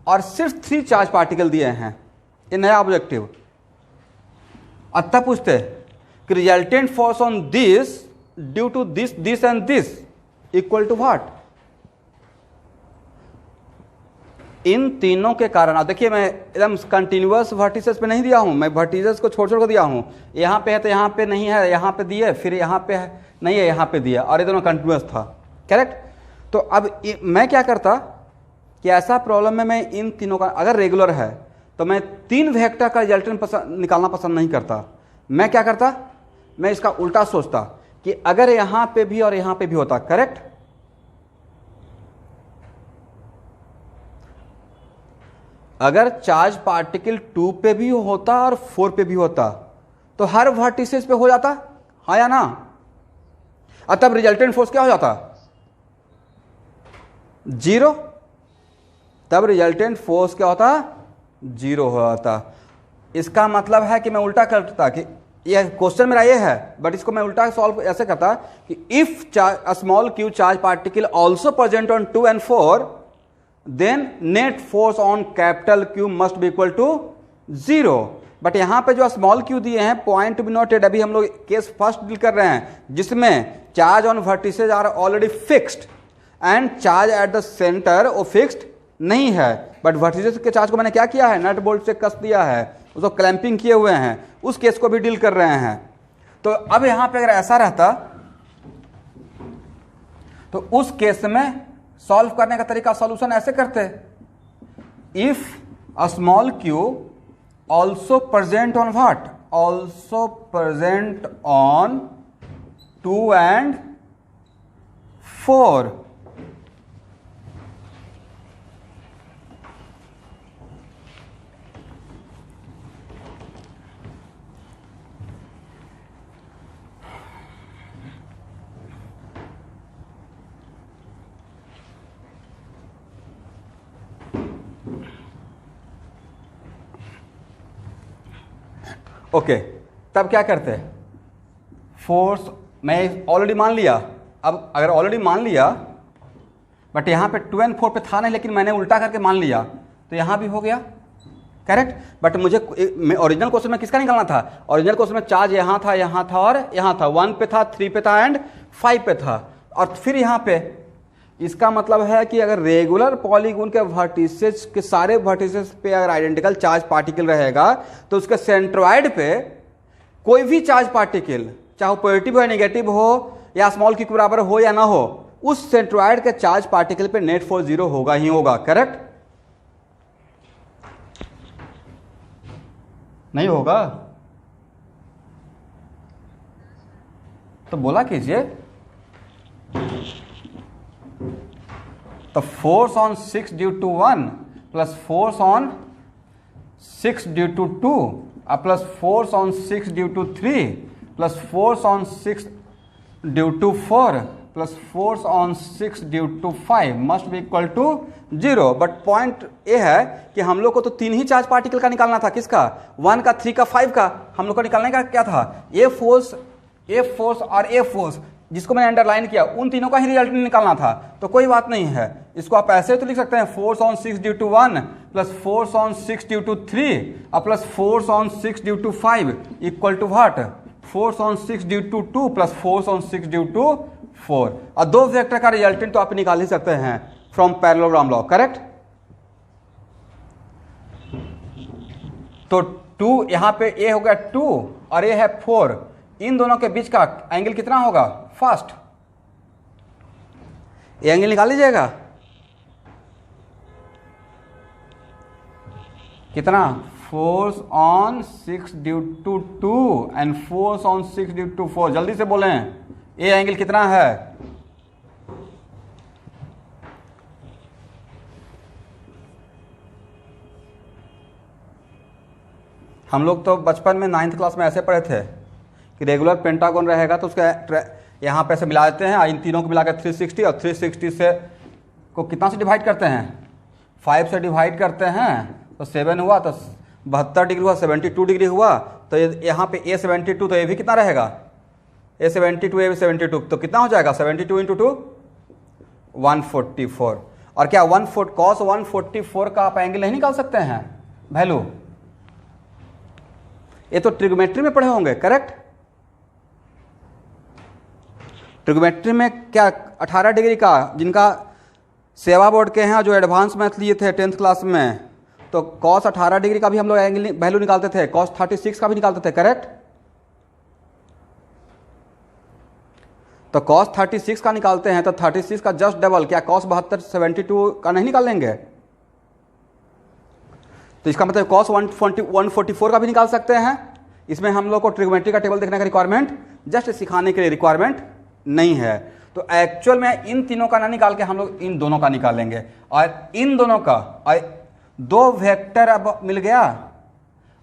और सिर्फ 3 चार्ज पार्टिकल दिए हैं, ये नया ऑब्जेक्टिव। अब तब पूछते कि resultant force on this due to this, this and this equal to what. इन तीनों के कारण, अब देखिए मैं एकदम कंटिन्यूअस वर्टिसेस पे नहीं दिया हूं, मैं वर्टिसेस को छोड़ छोड़ कर दिया हूं। यहां पे है तो यहां पे नहीं है, यहां पे दिए, फिर यहां पे है नहीं है, यहां पे दिया, और ये दोनों कंटिन्यूअस था, करेक्ट। तो अब मैं क्या करता कि ऐसा प्रॉब्लम में मैं इन तीनों का, अगर रेगुलर है तो मैं 3 वेक्टर का रिजल्टेंट निकालना पसंद नहीं करता। मैं क्या करता, मैं इसका उल्टा सोचता कि अगर यहां पे भी और यहां पे भी होता, करेक्ट, अगर चार्ज पार्टिकल 2 पे भी होता और 4 पे भी होता तो हर वर्टिसेस पे हो जाता, हाँ या ना, और तब रिजल्टेंट फोर्स क्या हो जाता, 0। तब रिजल्टेंट फोर्स क्या होता, 0 हो जाता। इसका मतलब है कि मैं उल्टा करता कि यह क्वेश्चन मेरा ये है, बट इसको मैं उल्टा सॉल्व ऐसे करता कि if small q charge particle also present on 2 and 4, then net force on capital Q must be equal to 0। बट यहां पे जो स्मॉल q दिए हैं, पॉइंट टू बी नोटेड, अभी हम लोग केस फर्स्ट डील कर रहे हैं जिसमें charge on vertices are already fixed and charge at the center वो फिक्स्ड नहीं है, बट वर्टिसेज के चार्ज को मैंने क्या किया है, नट बोल्ट से कस दिया है, उसको क्लैंपिंग किए हुए हैं, उस केस को भी डील कर रहे हैं। तो अब यहां पे अगर ऐसा रहता तो उस केस में सॉल्व करने का तरीका, सॉल्यूशन ऐसे करते, if a small q also present on what, also present on 2 and 4, okay, तब क्या करते हैं, फोर्स मैं ऑलरेडी मान लिया। अब अगर ऑलरेडी मान लिया, बट यहां पे 2 and 4 पे था नहीं, लेकिन मैंने उल्टा करके मान लिया, तो यहां भी हो गया, करेक्ट। बट मुझे ओरिजिनल क्वेश्चन में किसका निकालना था, ओरिजिनल क्वेश्चन में चार्ज यहां था और यहां था, 1 पे था, 3 पे था एंड 5 पे था, और फिर यहां पे। इसका मतलब है कि अगर रेगुलर पॉलीगॉन के वर्टिसेस के सारे वर्टिसेस पे अगर आइडेंटिकल चार्ज पार्टिकल रहेगा, तो उसके सेंट्रॉइड पे कोई भी चार्ज पार्टिकल, चाहे वो पॉजिटिव हो, नेगेटिव हो, या स्मॉल q के बराबर हो या ना हो, उस सेंट्रॉइड के चार्ज पार्टिकल पे नेट फोर्स 0 होगा ही होगा, करेक्ट। नहीं होगा तो बोला कीजिए। तो force on 6 due to 1 plus force on 6 due to 2 plus force on 6 due to 3 plus force on 6 due to 4 plus force on 6 due to 5 must be equal to 0। But point ये है कि हम लोग को तो 3 ही चार्ज पार्टिकल का निकालना था, किसका, 1 का, 3 का, 5 का। हम लोग को निकालने का क्या था, ए फोर्स और ए फोर्स, जिसको मैंने अंडरलाइन किया, उन तीनों का ही रिजल्ट निकालना था। तो कोई बात नहीं है, इसको आप ऐसे तो लिख सकते हैं, force on 6 due to 1 plus force on 6 due to 3 plus force on 6 due to 5 equal to what, force on 6 due to 2 plus force on 6 due to 4। और 2 वेक्टर का रिजल्टेंट तो आप निकाल ही सकते हैं फ्रॉम पैरेललोग्राम लॉ, करेक्ट। तो 2 यहां पे ए हो गया 2 और ए है 4, इन दोनों के बीच का एंगल कितना होगा, फर्स्ट, ये एंगल निकाल लीजिएगा, कितना, force on 6 due to 2 and force on 6 due to 4। जल्दी से बोलें, ए एंगल कितना है, हम लोग तो बचपन में 9th क्लास में ऐसे पढ़े थे कि रेगुलर पेंटागन रहेगा तो उसका यहाँ पे ऐसे मिला देते हैं, इन तीनों को मिलाकर 360, और 360 से को कितना से डिवाइड करते हैं, 5 से डिवाइड करते हैं तो 7 हुआ, तो 72 डिग्री हुआ, 72 डिग्री हुआ। तो यहाँ पे A 72, तो ये भी कितना रहेगा, A 72, A 72, तो कितना हो जाएगा 72 इंटू 2 144। और क्या cos 144 का आप एंगल नहीं निकाल सकते हैं वैल्यू, ये तो ट्रिग्नोमेट्री में पढ़े होंगे, करेक्ट। ट्रिग्नोमेट्री में क्या 18 डिग्री का, जिनका सेवा बोर्ड के हैं जो एडवांस मैथ लिए थे 10th क्लास में, तो cos 18 डिग्री का भी हम लोग एंगल वैल्यू निकालते थे, cos 36 का भी निकालते थे, करेक्ट। तो cos 36 का निकालते हैं तो 36 का जस्ट डबल, क्या cos 72 72 का नहीं निकाल लेंगे, तो इसका मतलब cos 144 का भी निकाल सकते हैं। इसमें हम लोग को ट्रिग्नोमेट्री का टेबल देखने का रिक्वायरमेंट, जस्ट सिखाने के लिए रिक्वायरमेंट नहीं है। तो एक्चुअल में इन तीनों का ना निकाल के हम लोग इन दोनों का निकालेंगे, और इन दोनों का, और दो वेक्टर अब मिल गया,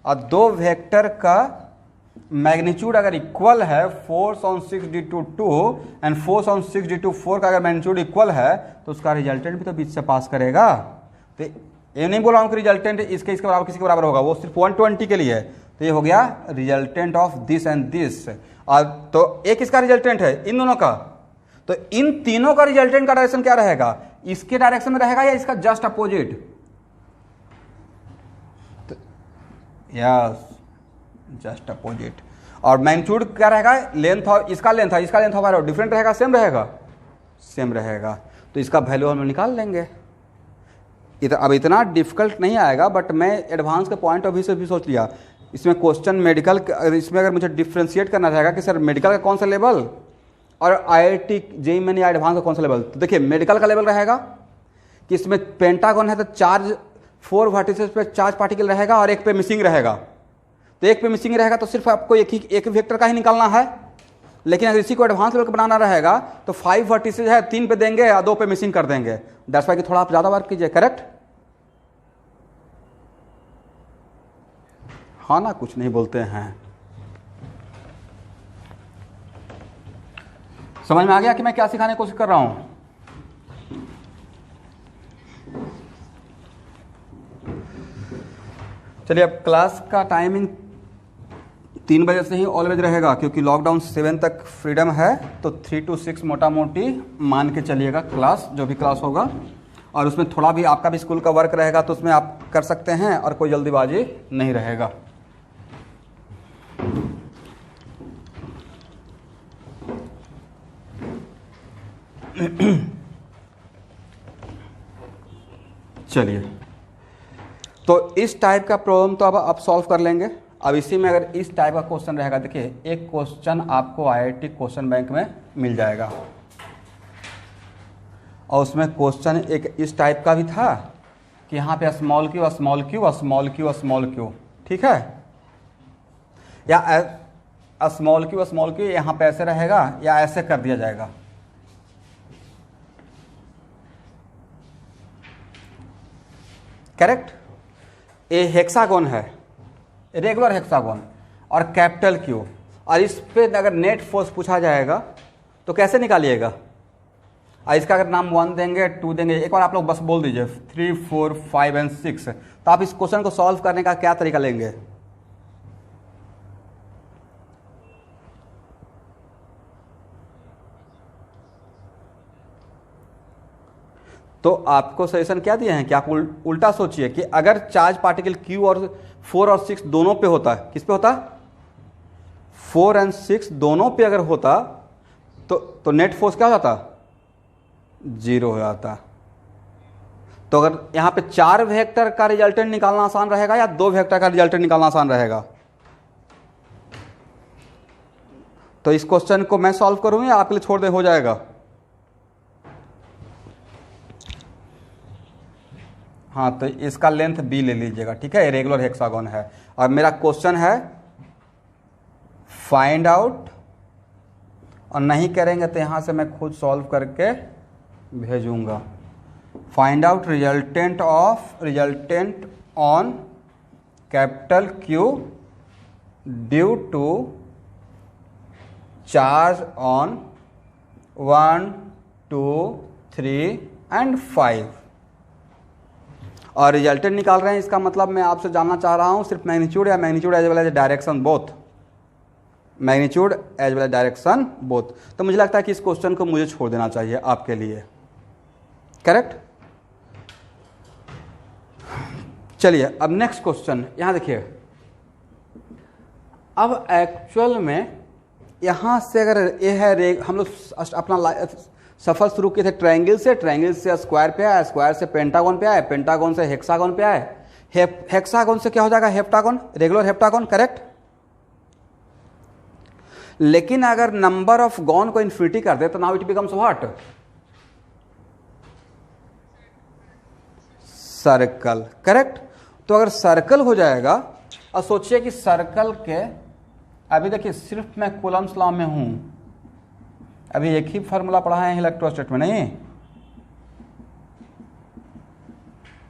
और दो वेक्टर का मैग्नीट्यूड अगर इक्वल है, force on 6 due to 2 and force on 6 due to 4 का अगर मैग्नीट्यूड इक्वल है तो उसका रिजल्टेंट भी तो बीच से पास करेगा। तो ये नहीं बोला हूं कि रिजल्टेंट इसके बराबर किसी के बराबर होगा, वो सिर्फ 120 के लिए है। तो ये हो गया resultant of this and this, और तो एक इसका रिजल्टेंट है इन दोनों का, तो इन तीनों का रिजल्टेंट का डायरेक्शन क्या रहेगा, इसके डायरेक्शन में रहेगा या इसका just opposite, yes just opposite. और मैग्नीट्यूड क्या रहेगा, लेंथ, और इसका लेंथ ऑफ डिफरेंट रहेगा, सेम रहेगा, सेम रहेगा, तो इसका वैल्यू हम निकाल लेंगे। अब इतना डिफिकल्ट नहीं आएगा, बट मैं एडवांस के पॉइंट ऑफ व्यू से भी सोच लिया। इसमें क्वेश्चन मेडिकल, इसमें अगर मुझे डिफ्रेंशिएट करना रहेगा कि सर मेडिकल का कौन सा लेवल और IIT जेईई में एडवांस का कौन सा लेवल, तो देखिए मेडिकल का लेवल रहेगा कि इसमें पेंटागन है तो चार्ज 4 वर्टिसेस पे चार्ज पार्टिकल रहेगा और एक पे मिसिंग रहेगा, तो एक पे मिसिंग रहेगा तो सिर्फ आपको एक वेक्टर का ही निकालना है। लेकिन अगर इसी को एडवांस लेवल का बनाना रहेगा तो 5 वर्टिसेस है, 3 पे देंगे या 2 पे मिसिंग कर देंगे, दैट्स वाई कि थोड़ा आप ज़्यादा वर्क कीजिए, करेक्ट। हाँ ना, कुछ नहीं बोलते हैं। समझ में आ गया कि मैं क्या सिखाने की कोशिश कर रहा हूं। चलिए, अब क्लास का टाइमिंग 3 बजे से ही ऑलवेज रहेगा, क्योंकि लॉकडाउन 7 तक फ्रीडम है, तो 3 to 6 मोटा मोटी मान के चलिएगा क्लास, जो भी क्लास होगा। और उसमें थोड़ा भी आपका भी स्कूल का वर्क रहेगा तो उसमें आप कर सकते हैं, और कोई जल्दीबाजी नहीं रहेगा। चलिए, तो इस टाइप का प्रॉब्लम तो अब आप सॉल्व कर लेंगे। अब इसी में अगर इस टाइप का क्वेश्चन रहेगा, देखिए एक क्वेश्चन आपको IIT क्वेश्चन बैंक में मिल जाएगा, और उसमें क्वेश्चन एक इस टाइप का भी था कि यहाँ पे small Q small Q small Q small Q, ठीक है, या स्मॉल क्यू यहाँ पे ऐसे रहेगा या ऐसे कर दिया जाएगा। करेक्ट। ए हेक्सागोन है, रेगुलर हेक्सागोन, और कैपिटल क्यू, और इस पे अगर नेट फोर्स पूछा जाएगा तो कैसे निकालिएगा। और इसका अगर नाम 1 देंगे 2 देंगे, एक बार आप लोग बस बोल दीजिए 3 4 5 एंड 6, तो आप इस क्वेश्चन को सॉल्व करने का क्या तरीका लेंगे। तो आपको सजेशन क्या दिए हैं कि आप उल्टा सोचिए कि अगर चार्ज पार्टिकल Q और 4 और 6 दोनों पे होता, किस पे होता, 4 और 6 दोनों पे अगर होता तो नेट फोर्स क्या हो जाता, 0 हो जाता। तो अगर यहाँ पे 4 वेक्टर का रिजल्टेंट निकालना आसान रहेगा या 2 वेक्टर का रिजल्टेंट निकालना आसान रहेगा। तो इस क्वेश्चन को मैं सॉल्व करूँ या आपके लिए छोड़ दे, हो जाएगा। हाँ, तो इसका लेंथ b ले लीजिएगा, ठीक है, रेगुलर हेक्सागोन है। और मेरा क्वेश्चन है फाइंड आउट, और नहीं करेंगे तो यहाँ से मैं खुद सॉल्व करके भेजूंगा। Find out resultant on capital Q due to charge on 1, 2, 3 and 5, और रिजल्टेंट निकाल रहे हैं। इसका मतलब मैं आपसे जानना चाह रहा हूं सिर्फ मैग्नीट्यूड या magnitude as well as direction both, magnitude as well as direction both. तो मुझे लगता है कि इस क्वेश्चन को मुझे छोड़ देना चाहिए आपके लिए, करेक्ट। चलिए अब नेक्स्ट क्वेश्चन यहां देखिए। अब एक्चुअल में यहां से अगर ये है हम लोग अपना सफर शुरू किए थे ट्रायंगल से स्क्वायर पे आए, स्क्वायर से पेंटागन पे आए, पेंटागन से हेक्सागन पे आए, हेक्सागन से क्या हो जाएगा हेप्टागन, रेगुलर हेप्टागन, करेक्ट। लेकिन अगर नंबर ऑफ गॉन को इन्फिनिटी कर दे तो now it becomes what, circle, correct. तो अगर सर्कल हो जाएगा, और सोचिए कि सर्कल के, अभी देखिए सिर्फ मैं कूलम्स लॉ में हूं, अभी एक ही फार्मूला पढ़ा है इलेक्ट्रोस्टैट में, नहीं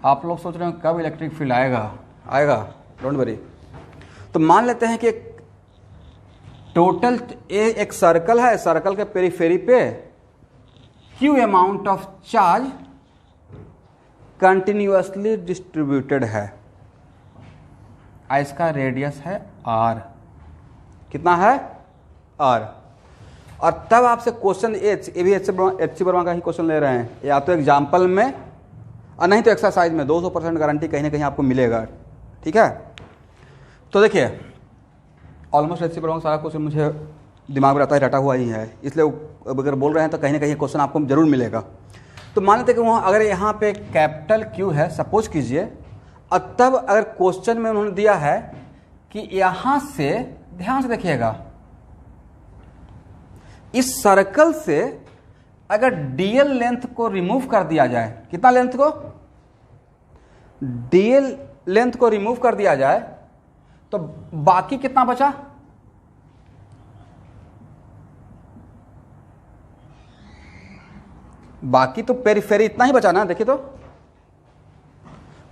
आप लोग सोच रहे हो कब इलेक्ट्रिक फील्ड आएगा, डोंट वरी। तो मान लेते हैं कि टोटल एक सर्कल है, सर्कल के पेरीफेरी पे Q amount of charge continuously distributed है, इसका रेडियस है r, कितना है r। और तब आपसे क्वेश्चन एच, ये भी एच सी वर्मा का ही क्वेश्चन ले रहे हैं, या तो एग्जाम्पल में और नहीं तो एक्सरसाइज में 200% गारंटी कहीं ना कहीं आपको मिलेगा, ठीक है। तो देखिए ऑलमोस्ट एच सी वर्मा का सारा क्वेश्चन मुझे दिमाग में रहता है, रटा हुआ ही है, इसलिए अगर बोल रहे हैं तो कहीं ना कहीं क्वेश्चन आपको जरूर मिलेगा। तो मान लेते हैं कि वहाँ अगर यहाँ पे कैपिटल Q है, सपोज कीजिए, और तब अगर क्वेश्चन में उन्होंने दिया है कि यहाँ से, ध्यान से देखिएगा, इस सर्कल से अगर डीएल लेंथ को रिमूव कर दिया जाए, कितना लेंथ को, डीएल लेंथ को रिमूव कर दिया जाए तो बाकी कितना बचा, बाकी तो पेरिफेरी इतना ही बचा ना, देखिए तो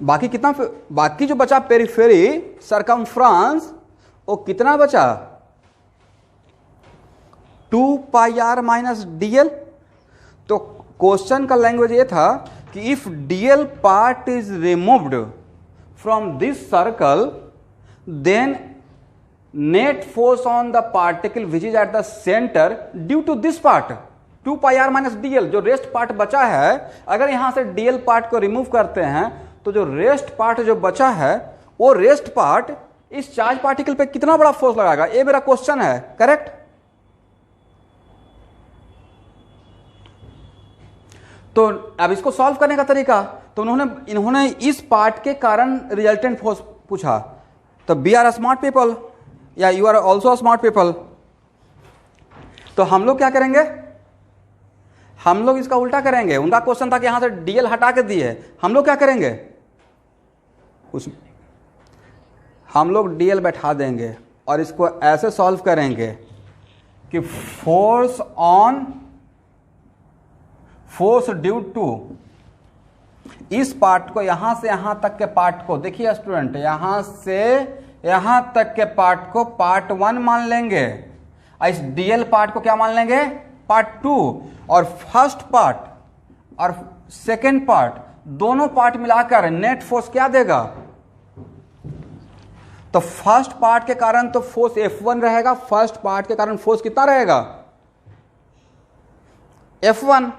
बाकी कितना, बाकी जो बचा पेरिफेरी सरकमफ्रेंस, वो कितना बचा, 2 पाई आर माइनस डीएल। तो क्वेश्चन का लैंग्वेज ये था कि if DL part is removed from this circle then net force on the particle which is at the center due to this part 2 pi R minus DL. जो रेस्ट पार्ट बचा है, अगर यहां से डीएल पार्ट को रिमूव करते हैं तो जो रेस्ट पार्ट जो बचा है, वो रेस्ट पार्ट इस चार्ज पार्टिकल पे कितना बड़ा फोर्स लगाएगा, ये मेरा क्वेश्चन है, करेक्ट। तो अब इसको सॉल्व करने का तरीका, तो इन्होंने इस पार्ट के कारण रिजल्टेंट फोर्स पूछा। तो बी आर स्मार्ट पीपल या you are also smart people, तो हम लोग क्या करेंगे, हम लोग इसका उल्टा करेंगे। उनका क्वेश्चन था कि यहां से डीएल हटा के दिए, हम लोग क्या करेंगे, हम लोग डीएल बैठा देंगे और इसको ऐसे सॉल्व करेंगे कि फोर्स ड्यू टू इस पार्ट को, यहां से यहां तक के पार्ट को, देखिए स्टूडेंट, यहां से यहां तक के पार्ट को पार्ट 1 मान लेंगे, इस डीएल पार्ट को क्या मान लेंगे, पार्ट 2, और फर्स्ट पार्ट और सेकेंड पार्ट, दोनों पार्ट मिलाकर नेट फोर्स क्या देगा। तो फर्स्ट पार्ट के कारण तो फोर्स F1 रहेगा, फर्स्ट पार्ट के कारण फोर्स कितना रहेगा, F1,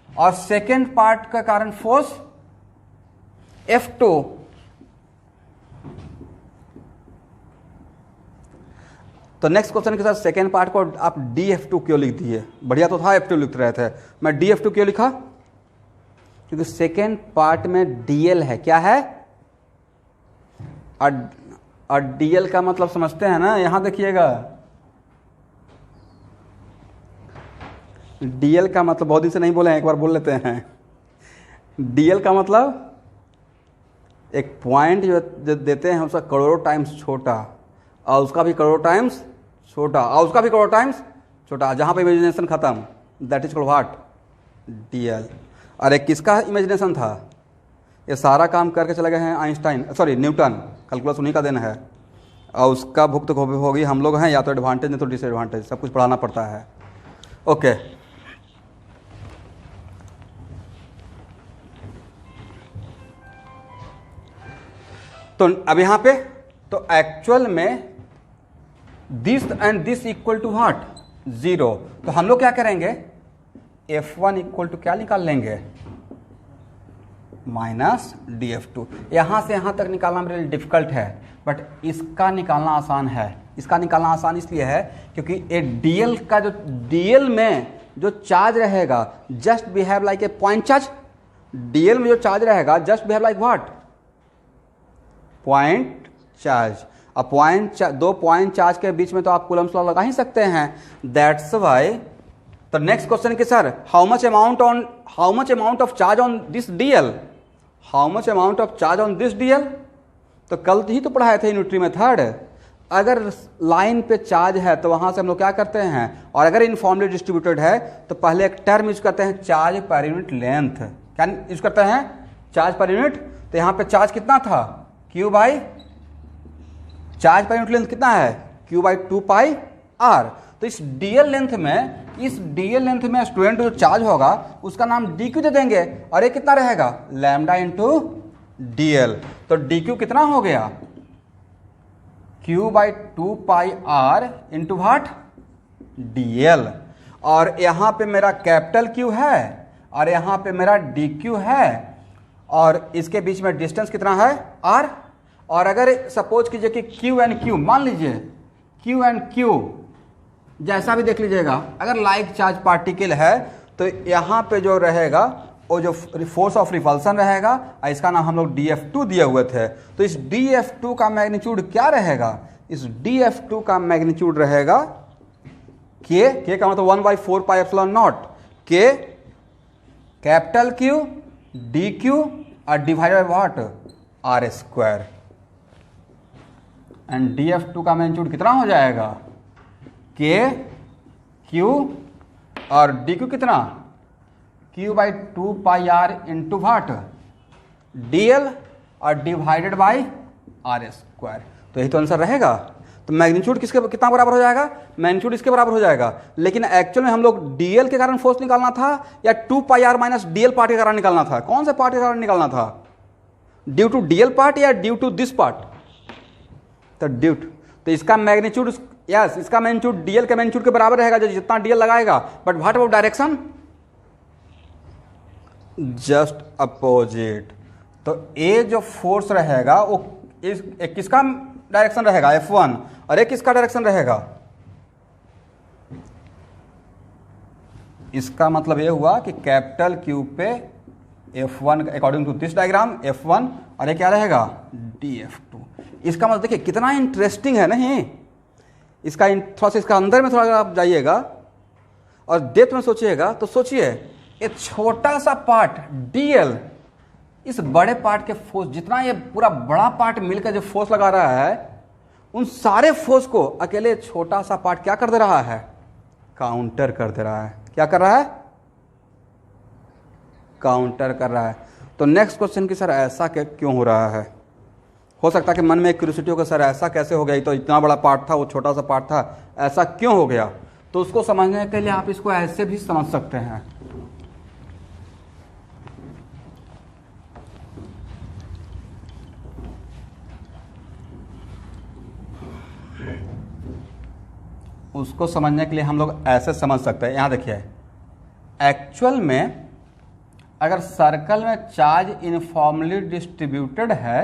और सेकेंड पार्ट का कारण फोर्स F2। तो नेक्स्ट क्वेश्चन के साथ सेकेंड पार्ट को आप DF2 क्यों लिख दिए, बढ़िया तो था F2 लिख रहे थे, मैं DF2 क्यों लिखा, क्योंकि सेकेंड पार्ट में DL है, क्या है, और DL का मतलब समझते हैं ना, यहां देखिएगा, DL का मतलब बहुत दिन से नहीं बोले हैं, एक बार बोल लेते हैं। DL का मतलब एक पॉइंट जो देते हैं उसका करोड़ों टाइम्स छोटा, और उसका भी करोड़ों टाइम्स छोटा, और उसका भी करोड़ों टाइम्स छोटा, जहाँ पे इमेजिनेशन खत्म, that is called what, DL. और एक किसका इमेजिनेशन था, ये सारा काम करके चले गए हैं आइंस्टाइन, सॉरी न्यूटन, कैलकुलस उन्हीं का देना है, और उसका भुगत होगी हम लोग हैं, या तो एडवांटेज नहीं तो डिसएडवांटेज, सब कुछ पढ़ाना पड़ता है। ओके तो अब यहाँ पे तो एक्चुअल में this and this equal to what, 0, तो हम लोग क्या करेंगे, F1 इक्वल टू क्या निकाल लेंगे, माइनस DF2। यहाँ से यहाँ तक निकालना मेरे लिए डिफिकल्ट है, बट इसका निकालना आसान है। इसका निकालना आसान इसलिए है क्योंकि ए डीएल का जो डीएल में जो चार्ज रहेगा just behave like a point charge, DL में जो चार्ज रहेगा just behave like what, point charge. अब दो पॉइंट चार्ज के बीच में तो आप कूलम्स लॉ लगा ही सकते हैं, दैट्स वाई। तो नेक्स्ट क्वेश्चन कि sir how much amount of charge on this DL, how much amount of charge on this DL, तो कल ही तो पढ़ाए थे यूनिटरी मेथड। अगर लाइन पे चार्ज है तो वहां से हम लोग क्या करते हैं, और अगर इनफॉर्मली डिस्ट्रीब्यूटेड है तो पहले एक टर्म यूज करते हैं, चार्ज पर यूनिट लेंथ। क्या यूज करते हैं, चार्ज पर यूनिट। तो यहां पे चार्ज कितना था, Q by, charge per unit length कितना है, Q बाई 2 पाई R। तो इस डीएल लेंथ में स्टूडेंट जो चार्ज होगा उसका नाम dq दे देंगे, और ये कितना रहेगा, लैम्डा इंटू डीएल। तो dq कितना हो गया, Q by 2 pi R into what, dl। और यहाँ पे मेरा कैपिटल Q है और यहाँ पे मेरा dq है, और इसके बीच में डिस्टेंस कितना है, R। और अगर सपोज कीजिए कि Q एंड Q, मान लीजिए Q एंड Q जैसा भी देख लीजिएगा, अगर लाइक चार्ज पार्टिकल है तो यहाँ पे जो रहेगा वो जो फोर्स ऑफ रिपल्सन रहेगा, और इसका नाम हम लोग DF2 दिए हुए थे। तो इस DF2 का मैग्नीट्यूड क्या रहेगा, इस DF2 का मैग्नीट्यूड रहेगा K का मतलब 1/4 pi epsilon not, K capital Q dq और divided by what, R square. And DF2 का मैग्नीट्यूड कितना हो जाएगा, K Q और dq कितना, Q by 2 pi R into what, DL और डिवाइडेड बाई R स्क्वायर। तो यही तो आंसर रहेगा। तो मैग्नीट्यूड किसके कितना बराबर हो जाएगा, मैग्नीट्यूड इसके बराबर हो जाएगा। लेकिन एक्चुअल में हम लोग DL के कारण फोर्स निकालना था या 2 pi R minus DL part के कारण निकालना था, कौन से पार्ट के कारण निकालना था, ड्यू टू DL पार्ट या ड्यू टू दिस पार्ट, तो ड्यू टू। तो इसका मैग्नीट्यूड, यस इसका मैग्नीट्यूड DL के मैग्नीट्यूड के बराबर रहेगा जो जितना DL लगाएगा, but what about direction, just opposite. तो ए जो फोर्स रहेगा वो एक किसका डायरेक्शन रहेगा, F1, और एक किसका डायरेक्शन रहेगा, इसका मतलब ये हुआ कि कैपिटल Q पे F1 according to this diagram F1, और ये क्या रहेगा, DF2। इसका मतलब देखिए कितना इंटरेस्टिंग है नहीं, इसका थोड़ा सा इसका अंदर में थोड़ा आप जाइएगा और डेप्थ में सोचिएगा, तो सोचिए एक छोटा सा पार्ट DL इस बड़े पार्ट के फोर्स, जितना ये पूरा बड़ा पार्ट मिलकर जो फोर्स लगा रहा है, उन सारे फोर्स को अकेले छोटा सा पार्ट क्या कर दे रहा है, काउंटर कर दे रहा है। क्या कर रहा है, काउंटर कर रहा है। तो नेक्स्ट क्वेश्चन कि सर ऐसा क्यों हो रहा है, हो सकता है कि मन में एक क्यूरियोसिटी होगा, सर ऐसा कैसे हो गया, तो इतना बड़ा पार्ट था वो छोटा सा पार्ट था, ऐसा क्यों हो गया। तो उसको समझने के लिए आप इसको ऐसे भी समझ सकते हैं, उसको समझने के लिए हम लोग ऐसे समझ सकते हैं। यहां देखिए एक्चुअल में अगर सर्कल में चार्ज यूनिफॉर्मली डिस्ट्रीब्यूटेड है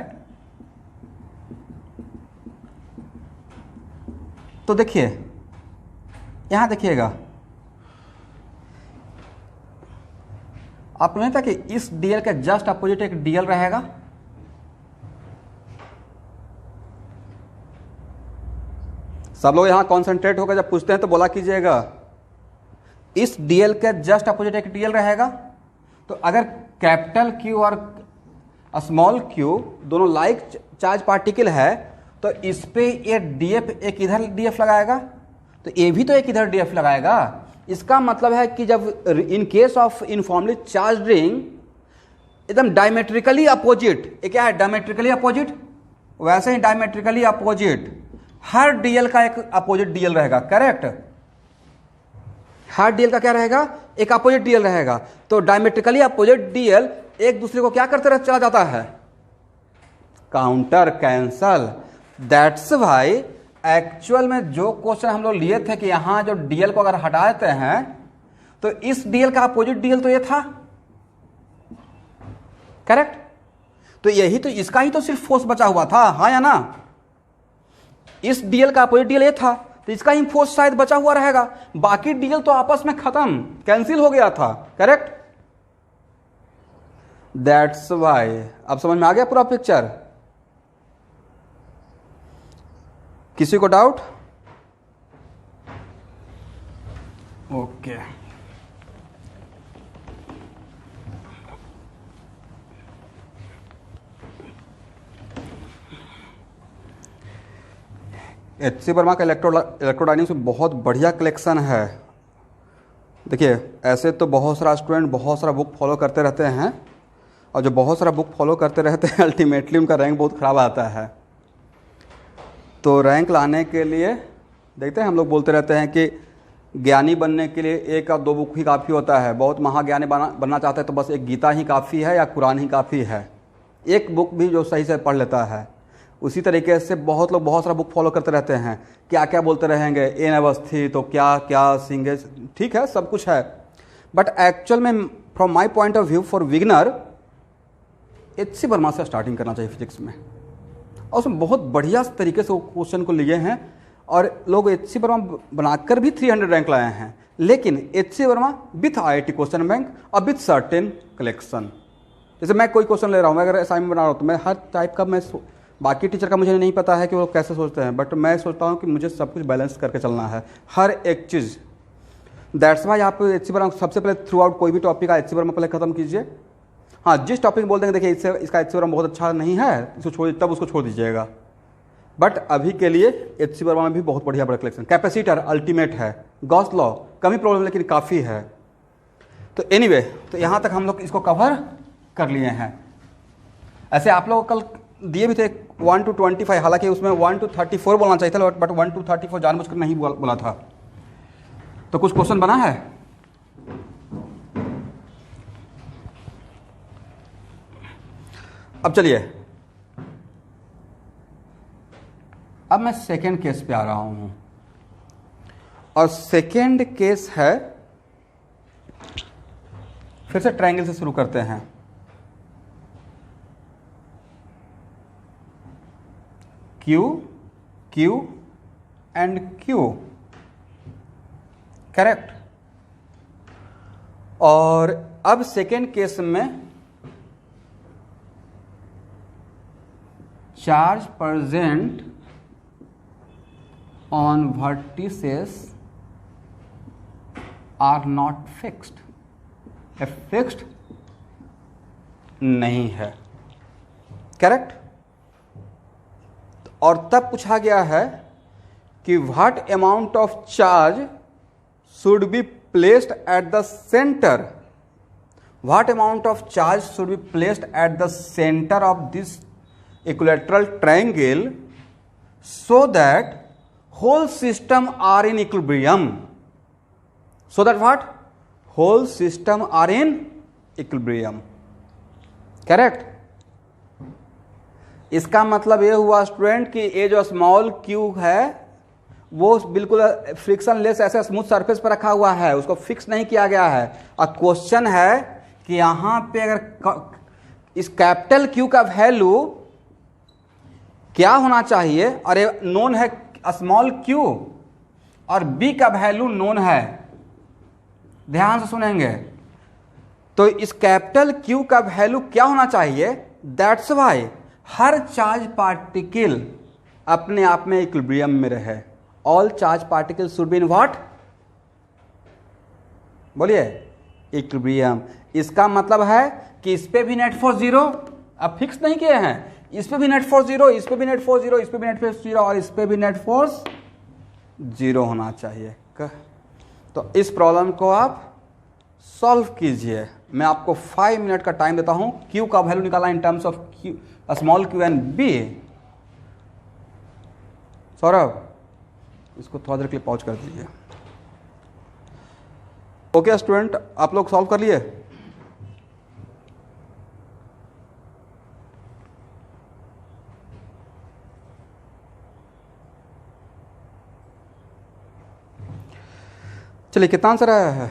तो देखिए यहां देखिएगा, आपको नहीं था कि इस डीएल के जस्ट अपोजिट एक डीएल रहेगा, सब लोग यहां कॉन्सेंट्रेट होकर जब पूछते हैं तो बोला कीजिएगा, इस डीएल के जस्ट अपोजिट एक डीएल रहेगा। तो अगर कैपिटल Q स्मॉल क्यू दोनों लाइक चार्ज पार्टिकल है, तो इस पे ये डीएफ एक इधर डीएफ लगाएगा, तो ये भी तो एक इधर डीएफ लगाएगा। इसका मतलब है कि जब in case of uniformly charge ring एकदम डायमेट्रिकली अपोजिट, ये क्या है डायमेट्रिकली अपोजिट, वैसे ही डायमेट्रिकली अपोजिट हर डीएल का एक अपोजिट डीएल रहेगा, करेक्ट। हर डीएल का क्या रहेगा, एक अपोजिट डीएल रहेगा। तो डायमेट्रिकली अपोजिट डीएल एक दूसरे को क्या करते रह चला जाता है, counter cancel. That's why actual में जो क्वेश्चन हम लोग लिए थे कि यहां जो डीएल को अगर हटा देते हैं तो इस डीएल का अपोजिट डीएल तो ये था, करेक्ट। तो यही तो, इसका ही तो सिर्फ फोर्स बचा हुआ था, हाँ या ना। इस डीएल का अपोजिट डीएल ये था, तो इसका ही फोर्स शायद बचा हुआ रहेगा, बाकी डीएल तो आपस में खत्म कैंसिल हो गया था, करेक्ट। दैट्स वाई, अब समझ में आ गया पूरा पिक्चर। किसी को डाउट? ओके एच.सी. वर्मा का इलेक्ट्रोडायनेमिक्स में बहुत बढ़िया कलेक्शन है। देखिए ऐसे तो बहुत सारा स्टूडेंट बहुत सारा बुक फॉलो करते रहते हैं, और जो बहुत सारा बुक फॉलो करते रहते हैं अल्टीमेटली उनका रैंक बहुत ख़राब आता है। तो रैंक लाने के लिए देखते हैं, हम लोग बोलते रहते हैं कि ज्ञानी बनने के लिए एक या दो बुक ही काफ़ी होता है। बहुत महाज्ञानी बनना चाहते हैं तो बस एक गीता ही काफ़ी है या कुरान ही काफ़ी है, एक बुक भी जो सही से पढ़ लेता है। उसी तरीके से बहुत लोग बहुत सारा बुक फॉलो करते रहते हैं, क्या क्या बोलते रहेंगे, एन अवस्थित तो क्या क्या सिंगे, ठीक है सब कुछ है, बट एक्चुअल में from my point of view for beginner H C. Verma से स्टार्टिंग करना चाहिए फिजिक्स में। और उसमें बहुत बढ़िया तरीके से वो क्वेश्चन को लिए हैं, और लोग एच.सी. वर्मा बनाकर भी 300 रैंक लाए हैं। लेकिन H C. Verma with IIT question bank और विथ सर्टेन कलेक्शन। जैसे मैं कोई क्वेश्चन ले रहा हूँ, मैं अगर असाइनमेंट बना रहा हूँ तो मैं हर टाइप का, मैं बाकी टीचर का मुझे नहीं पता है कि वो कैसे सोचते हैं, बट मैं सोचता हूँ कि मुझे सब कुछ बैलेंस करके चलना है, हर एक चीज़। दैट्स वाई आप एच.सी. वर्मा सबसे पहले थ्रू आउट कोई भी टॉपिक का एच.सी. वर्मा पहले खत्म कीजिए। हाँ, जिस टॉपिक बोल देंगे देखिए इसका एच.सी. वर्मा बहुत अच्छा नहीं है, इसको छोड़, तब उसको छोड़ दीजिएगा। बट अभी के लिए एच.सी. वर्मा में भी बहुत बढ़िया बड़ा कलेक्शन। कैपेसिटर अल्टीमेट है, गॉस लॉ कमी प्रॉब्लम लेकिन काफ़ी है। तो एनीवे, तो यहाँ तक हम लोग इसको कवर कर लिए हैं। ऐसे आप लोग कल दिए भी थे 1 to 25, हालांकि उसमें 1 to 34 बोलना चाहिए था, बट 1 to 34 जानबूझकर नहीं बोला था। तो कुछ क्वेश्चन बना है? अब चलिए, अब मैं सेकेंड केस पे आ रहा हूं, और सेकेंड केस है, फिर से ट्रायंगल से शुरू करते हैं। Q, Q एंड Q, करेक्ट। और अब सेकेंड केस में charge present on vertices are not fixed, fixed नहीं है, करेक्ट। और तब पूछा गया है कि what amount of charge should be placed at the center, what amount of charge should be placed at the centre of this equilateral triangle so that whole system are in equilibrium, so that what, whole system are in equilibrium, correct। इसका मतलब ये हुआ स्टूडेंट कि ये जो स्मॉल क्यू है वो बिल्कुल फ्रिक्शन लेस ऐसे स्मूथ सरफेस पर रखा हुआ है, उसको फिक्स नहीं किया गया है। और क्वेश्चन है कि यहां पे अगर इस कैपिटल क्यू का वैल्यू क्या होना चाहिए, और ये नोन है स्मॉल क्यू, और बी का वैल्यू नोन है, ध्यान से सुनेंगे। तो इस कैपिटल क्यू का वैल्यू क्या होना चाहिए, that's why her charge particle अपने आप में इक्विलिब्रियम में रहे। All charge particle should be in what, बोलिए, इक्विलिब्रियम। इसका मतलब है कि इस पे भी नेट फोर्स जीरो, अब फिक्स नहीं किए हैं, इस पे भी नेट फोर्स जीरो, इस पे भी नेट फोर्स जीरो, इस पे भी नेट फोर्स जीरो, और इस पे भी नेट फोर्स जीरो होना चाहिए। तो इस प्रॉब्लम को आप सॉल्व कीजिए। मैं आपको 5 मिनट का टाइम देता हूं। क्यू का वैल्यू निकाला in terms of Q, small Q and B. Saurabh इसको थोड़ा देर के लिए पॉज कर दीजिए। ओके स्टूडेंट, आप लोग सॉल्व कर लिए? चलिए, कितना आंसर आया है?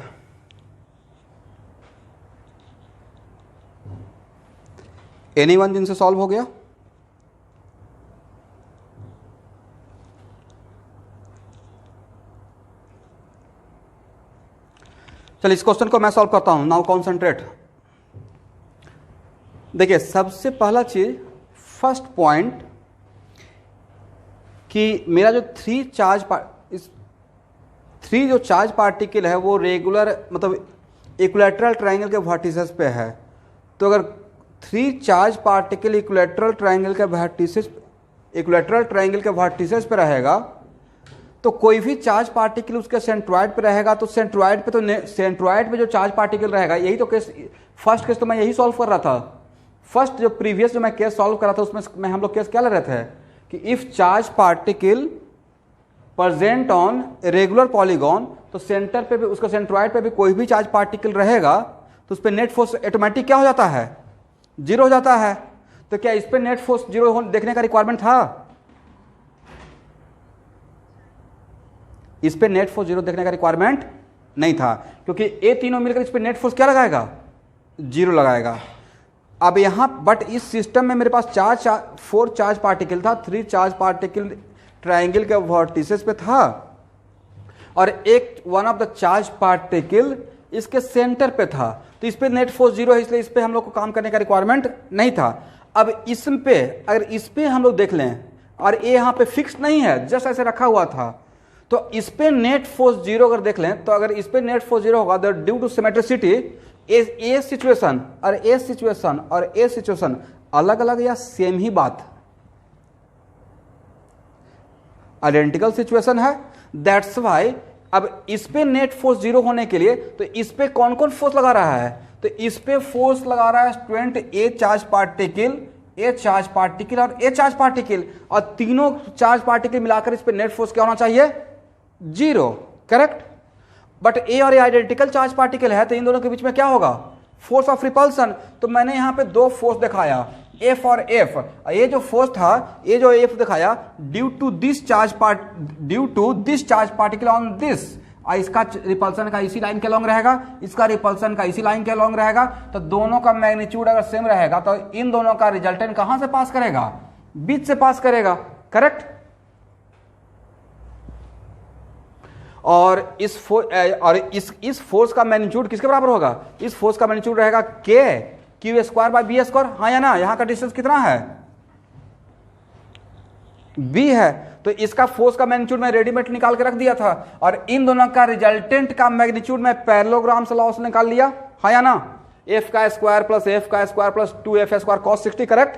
एनीवन जिनसे सॉल्व हो गया? चलिए, इस क्वेश्चन को मैं सॉल्व करता हूं। Now concentrate. देखिए, सबसे पहला चीज, फर्स्ट पॉइंट, कि मेरा जो थ्री जो चार्ज पार्टिकल है वो रेगुलर मतलब इक्विलैटरल ट्रायंगल के वर्टिसेस पे है। तो अगर 3 चार्ज पार्टिकल इक्विलैटरल ट्रायंगल के वर्टिसेस पे रहेगा, तो कोई भी चार्ज पार्टिकल उसके सेंट्रॉइड पे रहेगा, तो सेंट्रॉइड पे जो चार्ज पार्टिकल रहेगा, यही तो केस, फर्स्ट केस तो मैं यही सॉल्व कर रहा था। फर्स्ट जो प्रीवियस जो मैं केस सॉल्व कर रहा था उसमें हम लोग केस क्या ले रहे थे कि if charge particle present on regular polygon, तो सेंटर पे भी, उसका सेंट्रॉइड पे भी कोई भी चार्ज पार्टिकल रहेगा तो उस पर नेट फोर्स ऑटोमेटिक क्या हो जाता है? जीरो हो जाता है। तो क्या इस पे नेट फोर्स जीरो देखने का रिक्वायरमेंट था? इस पे नेट फोर्स जीरो देखने का रिक्वायरमेंट नहीं था, क्योंकि ये तीनों मिलकर इस पे नेट फोर्स क्या लगाएगा? जीरो लगाएगा। अब यहां बट इस सिस्टम में मेरे पास 4 चार्ज पार्टिकल था, 3 चार्ज पार्टिकल ट्रायंगल के वर्टिसेस पे था, और एक one of the charge particle इसके सेंटर पे था। तो इस पे नेट फोर्स जीरो है, इसलिए इस पे हम लोग को काम करने का रिक्वायरमेंट नहीं था। अब इस पे अगर इस पे हम लोग देख लें, और ये यहाँ पे फिक्स नहीं है, जस्ट ऐसे रखा हुआ था, तो इस पे नेट फोर्स जीरो अगर देख लें, तो अगर इस पे नेट फोर्स जीरो होगा, due to symmetricity A situation और ए सिचुएशन अलग अलग या सेम ही बात, आइडेंटिकल सिचुएशन है। दैट्स वाई अब इस पे नेट फोर्स जीरो होने के लिए तो इस पे कौन कौन फोर्स लगा रहा है? तो इस पे फोर्स लगा रहा है स्टूडेंट ए चार्ज पार्टिकल और ए चार्ज पार्टिकल, और तीनों चार्ज पार्टिकल मिलाकर इस पे नेट फोर्स क्या होना चाहिए? Zero, correct. बट ए और ए आइडेंटिकल चार्ज पार्टिकल है, तो इन दोनों के बीच में क्या होगा? Force of repulsion. तो मैंने यहां पे 2 फोर्स दिखाया, एफ और एफ। ये जो फोर्स था, ये जो एफ दिखाया, due to this charge particle on this, इसका रिपल्सन का इसी लाइन के लॉन्ग रहेगा, इसका रिपल्सन का इसी लाइन के लॉन्ग रहेगा। तो दोनों का मैग्नीट्यूड अगर सेम रहेगा तो इन दोनों का रिजल्टेंट कहां से पास करेगा? बीच से पास करेगा, करेक्ट। और इस फोर्स का मैग्नीट्यूड किसके बराबर होगा? इस फोर्स का मैग्नीट्यूड रहेगा Q square by B square, हाँ या ना? यहां का डिस्टेंस कितना है? बी है। तो इसका फोर्स का मैग्नीट्यूड मैं रेडीमेड निकाल के रख दिया था, और इन दोनों का रिजल्टेंट का मैग्नीट्यूड मैं पैरेललोग्राम से लॉ से निकाल लिया, हाँ या ना? एफ का square plus 2f square cos 60, correct.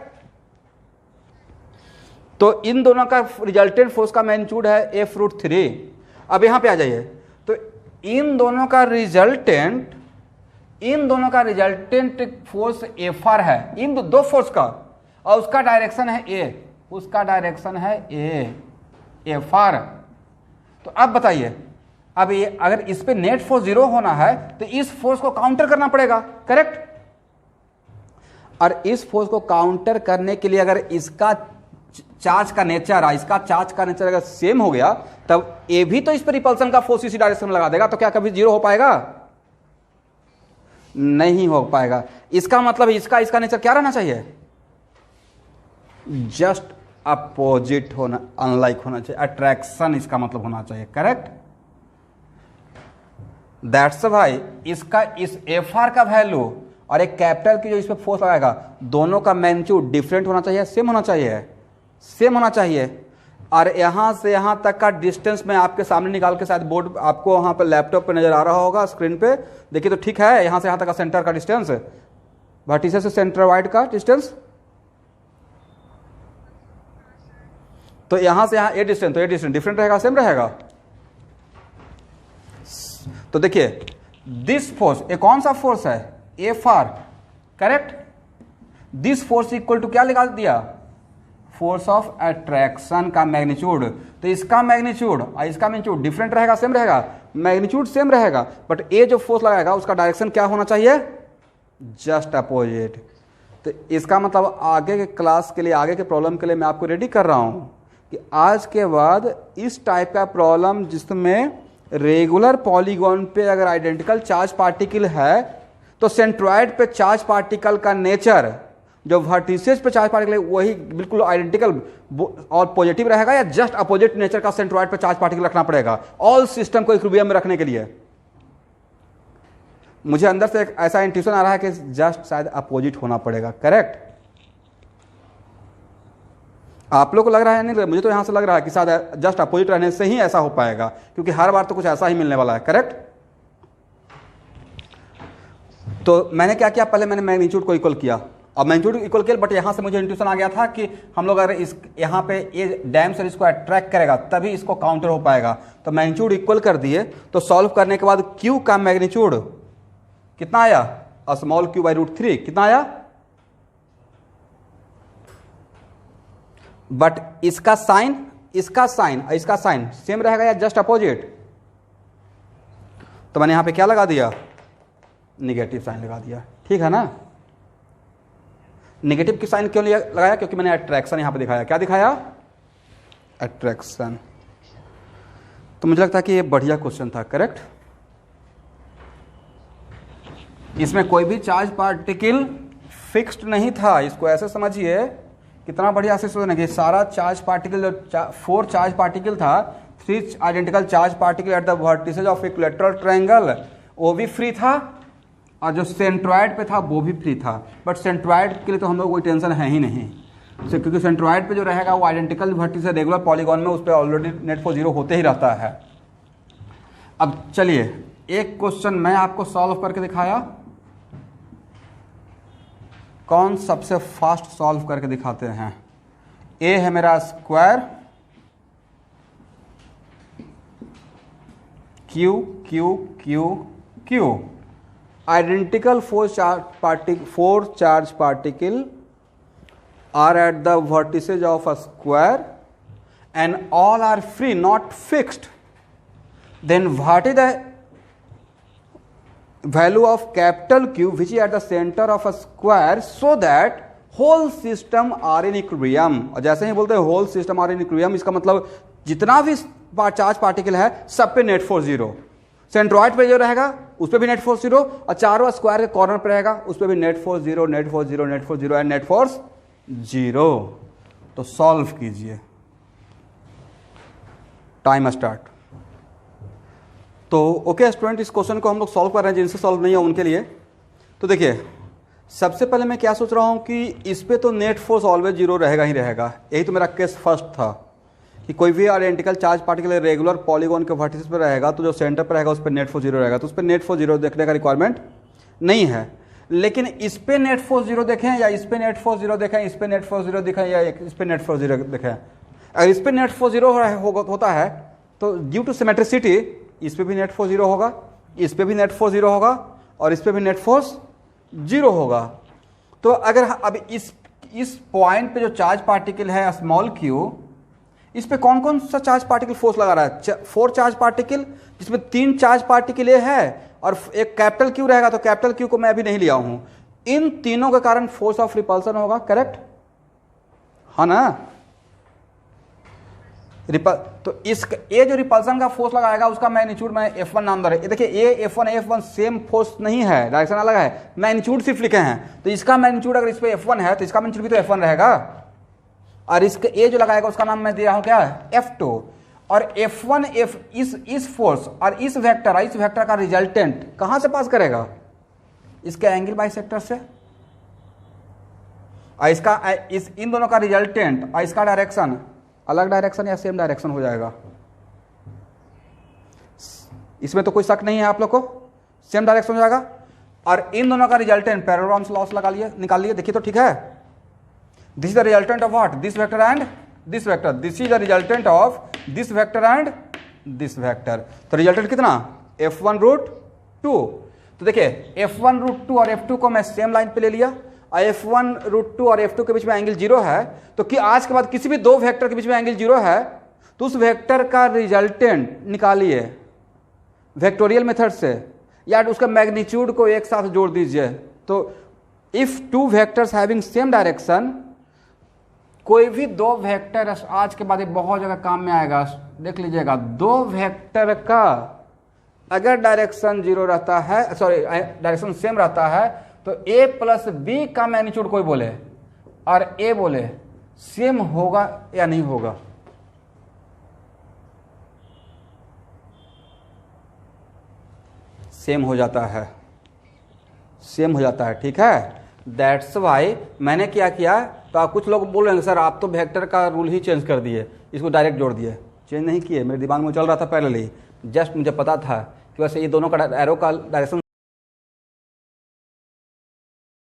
तो इन दोनों का रिजल्टेंट फोर्स का मैग्नीट्यूड है f√3। अब यहां पे आ जाइए, तो इन दोनों का रिजल्टेंट फोर्स एफआर है, इन दो फोर्स का, और उसका डायरेक्शन है ए, एफआर। तो अब बताइए, अब ये अगर इस पे नेट फोर्स जीरो होना है तो इस फोर्स को काउंटर करना पड़ेगा, करेक्ट। और इस फोर्स को काउंटर करने के लिए अगर इसका चार्ज का नेचर अगर सेम हो गया, तब ए भी तो इस पर रिपल्सन का फोर्स इसी डायरेक्शन में लगा देगा, तो क्या कभी जीरो हो पाएगा? नहीं हो पाएगा। इसका मतलब इसका नेचर क्या रहना चाहिए? जस्ट अपोजिट होना, अनलाइक होना चाहिए, अट्रैक्शन इसका मतलब होना चाहिए, करेक्ट। दैट्स वाई इसका इस एफ आर का वैल्यू और एक कैपिटल की जो इस पे फोर्स लगाएगा, दोनों का मैग्नीट्यूड डिफरेंट होना चाहिए, सेम होना चाहिए। और यहां से यहां तक का डिस्टेंस मैं आपके सामने निकाल के, शायद बोर्ड आपको वहां पर लैपटॉप पे नजर आ रहा होगा, स्क्रीन पे देखिए, तो ठीक है। यहां से यहां तक का सेंटर का डिस्टेंस, वर्टिसेस से सेंटरवाइड का डिस्टेंस तो यहां से यहां ए डिस्टेंस, तो ए डिस्टेंस डिफरेंट रहेगा, सेम रहेगा। तो देखिए दिस फोर्स, ये कौन सा फोर्स है, F R, correct. This force equal to क्या लगा दिया, फोर्स ऑफ अट्रैक्शन का मैग्नीट्यूड। तो इसका मैग्नीट्यूड और इसका मैग्नीट्यूड डिफरेंट रहेगा, सेम रहेगा, मैग्नीट्यूड सेम रहेगा, बट ये जो फोर्स लगाएगा उसका डायरेक्शन क्या होना चाहिए, जस्ट अपोजिट। तो इसका मतलब आगे के क्लास के लिए, आगे के प्रॉब्लम के लिए मैं आपको रेडी कर रहा हूं कि आज के बाद इस टाइप का प्रॉब्लम जिसमें रेगुलर पॉलीगॉन पे अगर आइडेंटिकल चार्ज पार्टिकल है तो सेंट्रॉइड पे चार्ज पार्टिकल का नेचर, जो वर्टिसेस पे चार्ज पार्टिकल है वही बिल्कुल आइडेंटिकल और पॉजिटिव रहेगा, या जस्ट अपोजिट नेचर का सेंट्रॉइड पे चार्ज पार्टिकल रखना पड़ेगा ऑल सिस्टम को इक्विलिब्रियम में रखने के लिए। मुझे अंदर से एक ऐसा इंट्यूशन आ रहा है कि जस्ट शायद अपोजिट होना पड़ेगा, करेक्ट। आप लोग को लग रहा है नहीं, मुझे तो यहां से लग रहा है कि शायद जस्ट अपोजिट रहने से ही ऐसा हो पाएगा, क्योंकि हर बार तो कुछ ऐसा ही मिलने वाला है, करेक्ट। तो मैंने क्या किया, पहले मैंने मैग्नीट्यूड को इक्वल किया, अब मैग्नीट्यूड इक्वल किया, बट यहां से मुझे इंट्यूशन आ गया था कि हम लोग अगर इस यहां पे ये डैम से इसको अट्रैक्ट करेगा तभी इसको काउंटर हो पाएगा। तो मैग्नीट्यूड इक्वल कर दिए, तो सॉल्व करने के बाद क्यू का मैग्नीट्यूड कितना आया, स्मॉल क्यू बाई रूट 3 कितना आया, बट इसका साइन इसका साइन सेम रहेगा या जस्ट अपोजिट। तो मैंने यहां पे क्या लगा दिया, निगेटिव साइन लगा दिया, ठीक है ना। नेगेटिव की साइन क्यों लगाया, क्योंकि मैंने अट्रैक्शन यहां पे दिखाया, क्या दिखाया, अट्रैक्शन। तो मुझे लगता है कि ये बढ़िया क्वेश्चन था, करेक्ट। इसमें कोई भी चार्ज पार्टिकल फिक्स्ड नहीं था, इसको ऐसे समझिए, कितना बढ़िया से सोचना कि सारा चार्ज पार्टिकल जो 4 चार्ज पार्टिकल था, 3 identical charge particle at the vertices of equilateral triangle, वो भी फ्री था, और जो सेंट्रॉइड पे था वो भी फ्री था। बट सेंट्रॉइड के लिए तो हम लोग कोई टेंशन है ही नहीं, क्योंकि सेंट्रॉइड पे जो रहेगा वो आइडेंटिकल वर्टिसेज रेगुलर पॉलीगॉन में उस पर ऑलरेडी नेट फोर्स 0 होते ही रहता है। अब चलिए एक क्वेश्चन मैं आपको सॉल्व करके दिखाया, कौन सबसे फास्ट सॉल्व करके दिखाते हैं। ए है मेरा square, Q Q Q Q, identical 4 charge particle are at the vertices of a square and all are free, not fixed. Then what is the value of capital Q which is at the center of a square so that whole system are in equilibrium। और जैसे ही बोलते हैं whole system are in equilibrium, इसका मतलब जितना भी चार्ज पार्टिकल है सब पे नेट फोर्स 0, सेंट्रॉइड पे जो रहेगा उस पे भी नेट फोर्स 0, और चारों स्क्वायर के कॉर्नर पे रहेगा उस पे भी net force 0, net force 0, net force 0 and net force 0। तो सॉल्व कीजिए, टाइम स्टार्ट। तो ओके स्टूडेंट, इस क्वेश्चन को हम लोग सॉल्व कर रहे हैं, जिनसे सॉल्व नहीं है उनके लिए। तो देखिए सबसे पहले मैं क्या सोच रहा हूं कि इस पे तो नेट फोर्स ऑलवेज 0 रहेगा ही रहेगा, यही तो मेरा केस फर्स्ट था कि कोई भी identical charge particle regular polygon के वर्टिसेस पर रहेगा तो जो सेंटर पर रहेगा उस पर नेट फोर्स 0 रहेगा, तो उस पर नेट फोर्स 0 देखने का रिक्वायरमेंट नहीं है। लेकिन इस पे नेट फोर्स 0 देखें या इस पे नेट फोर्स 0 देखें, इस पे नेट फोर्स 0 देखें या इस पे नेट फोर्स 0 देखें, अगर इस पे नेट फोर्स 0 होता है तो ड्यू टू सिमेट्रिसिटी इस पे भी नेट फोर्स 0 होगा, इस पे भी नेट फोर्स 0 होगा और इस पे भी नेट फोर्स 0 होगा। तो अगर अब इस पॉइंट पे जो चार्ज पार्टिकल है स्मॉल क्यू, इस पे कौन कौन सा चार्ज पार्टिकल फोर्स लगा रहा है, 4 चार्ज पार्टिकल, जिसमें 3 चार्ज पार्टिकल ये है और एक कैपिटल क्यू रहेगा, तो कैपिटल क्यू को मैं अभी नहीं लिया हूं। इन तीनों के कारण फोर्स ऑफ रिपल्सन होगा, करेक्ट, हाँ ना। तो ये जो रिपल्सन का फोर्स लगाएगा उसका मैग्नीट्यूड मैं F1 नाम दे रहा है। देखिए ये F1 F1 सेम फोर्स नहीं है, डायरेक्शन अलग है, मैग्नीट्यूड सिर्फ लिखे हैं। तो इसका मैग्नीट्यूड अगर इस पे F1 है तो इसका मैग्नीट्यूड भी तो F1 रहेगा, और इसके ये जो लगाएगा उसका नाम मैं दे रहा हूं क्या है, F2। और F1 इस फोर्स और इस वेक्टर का रिजल्टेंट कहां से पास करेगा, इसके एंगल बाइसेक्टर से, और इसका इन दोनों का रिजल्टेंट और इसका डायरेक्शन अलग डायरेक्शन या सेम डायरेक्शन हो जाएगा। इसमें तो कोई शक नहीं है आप लोग को, सेम डायरेक्शन हो जाएगा। और इन दोनों का रिजल्टेंट पैरेलल लॉस लगा लिए, निकाल लिए, देखिए तो ठीक है। This is the resultant of what, this vector and this vector, this is the resultant of this vector and this vector. तो रिजल्टेंट कितना, f1√2। तो देखिए f1√2 और f2 को मैं सेम लाइन पे ले लिया, और f1√2 और f2 के बीच में एंगल 0 है, तो कि आज के बाद किसी भी दो वेक्टर के बीच में एंगल 0 है तो उस वेक्टर का रिजल्टेंट निकालिए वेक्टोरियल मेथड से, या उसका मैग्नीट्यूड को एक साथ जोड़ दीजिए। तो if two vectors having same direction, कोई भी दो वेक्टर, आज के बाद ये बहुत जगह काम में आएगा, देख लीजिएगा, दो वेक्टर का अगर डायरेक्शन 0 रहता है, सॉरी डायरेक्शन सेम रहता है, तो a प्लस बी का मैग्नीट्यूड कोई बोले और a बोले, सेम होगा या नहीं होगा? सेम हो जाता है, सेम हो जाता है, ठीक है। दैट्स वाई मैंने क्या किया, तो आप कुछ लोग बोल रहे हैं सर आप तो वेक्टर का रूल ही चेंज कर दिए, इसको डायरेक्ट जोड़ दिए। चेंज नहीं किए, मेरे दिमाग में चल रहा था पहले ही, जस्ट मुझे पता था कि वैसे ये दोनों का एरो का डायरेक्शन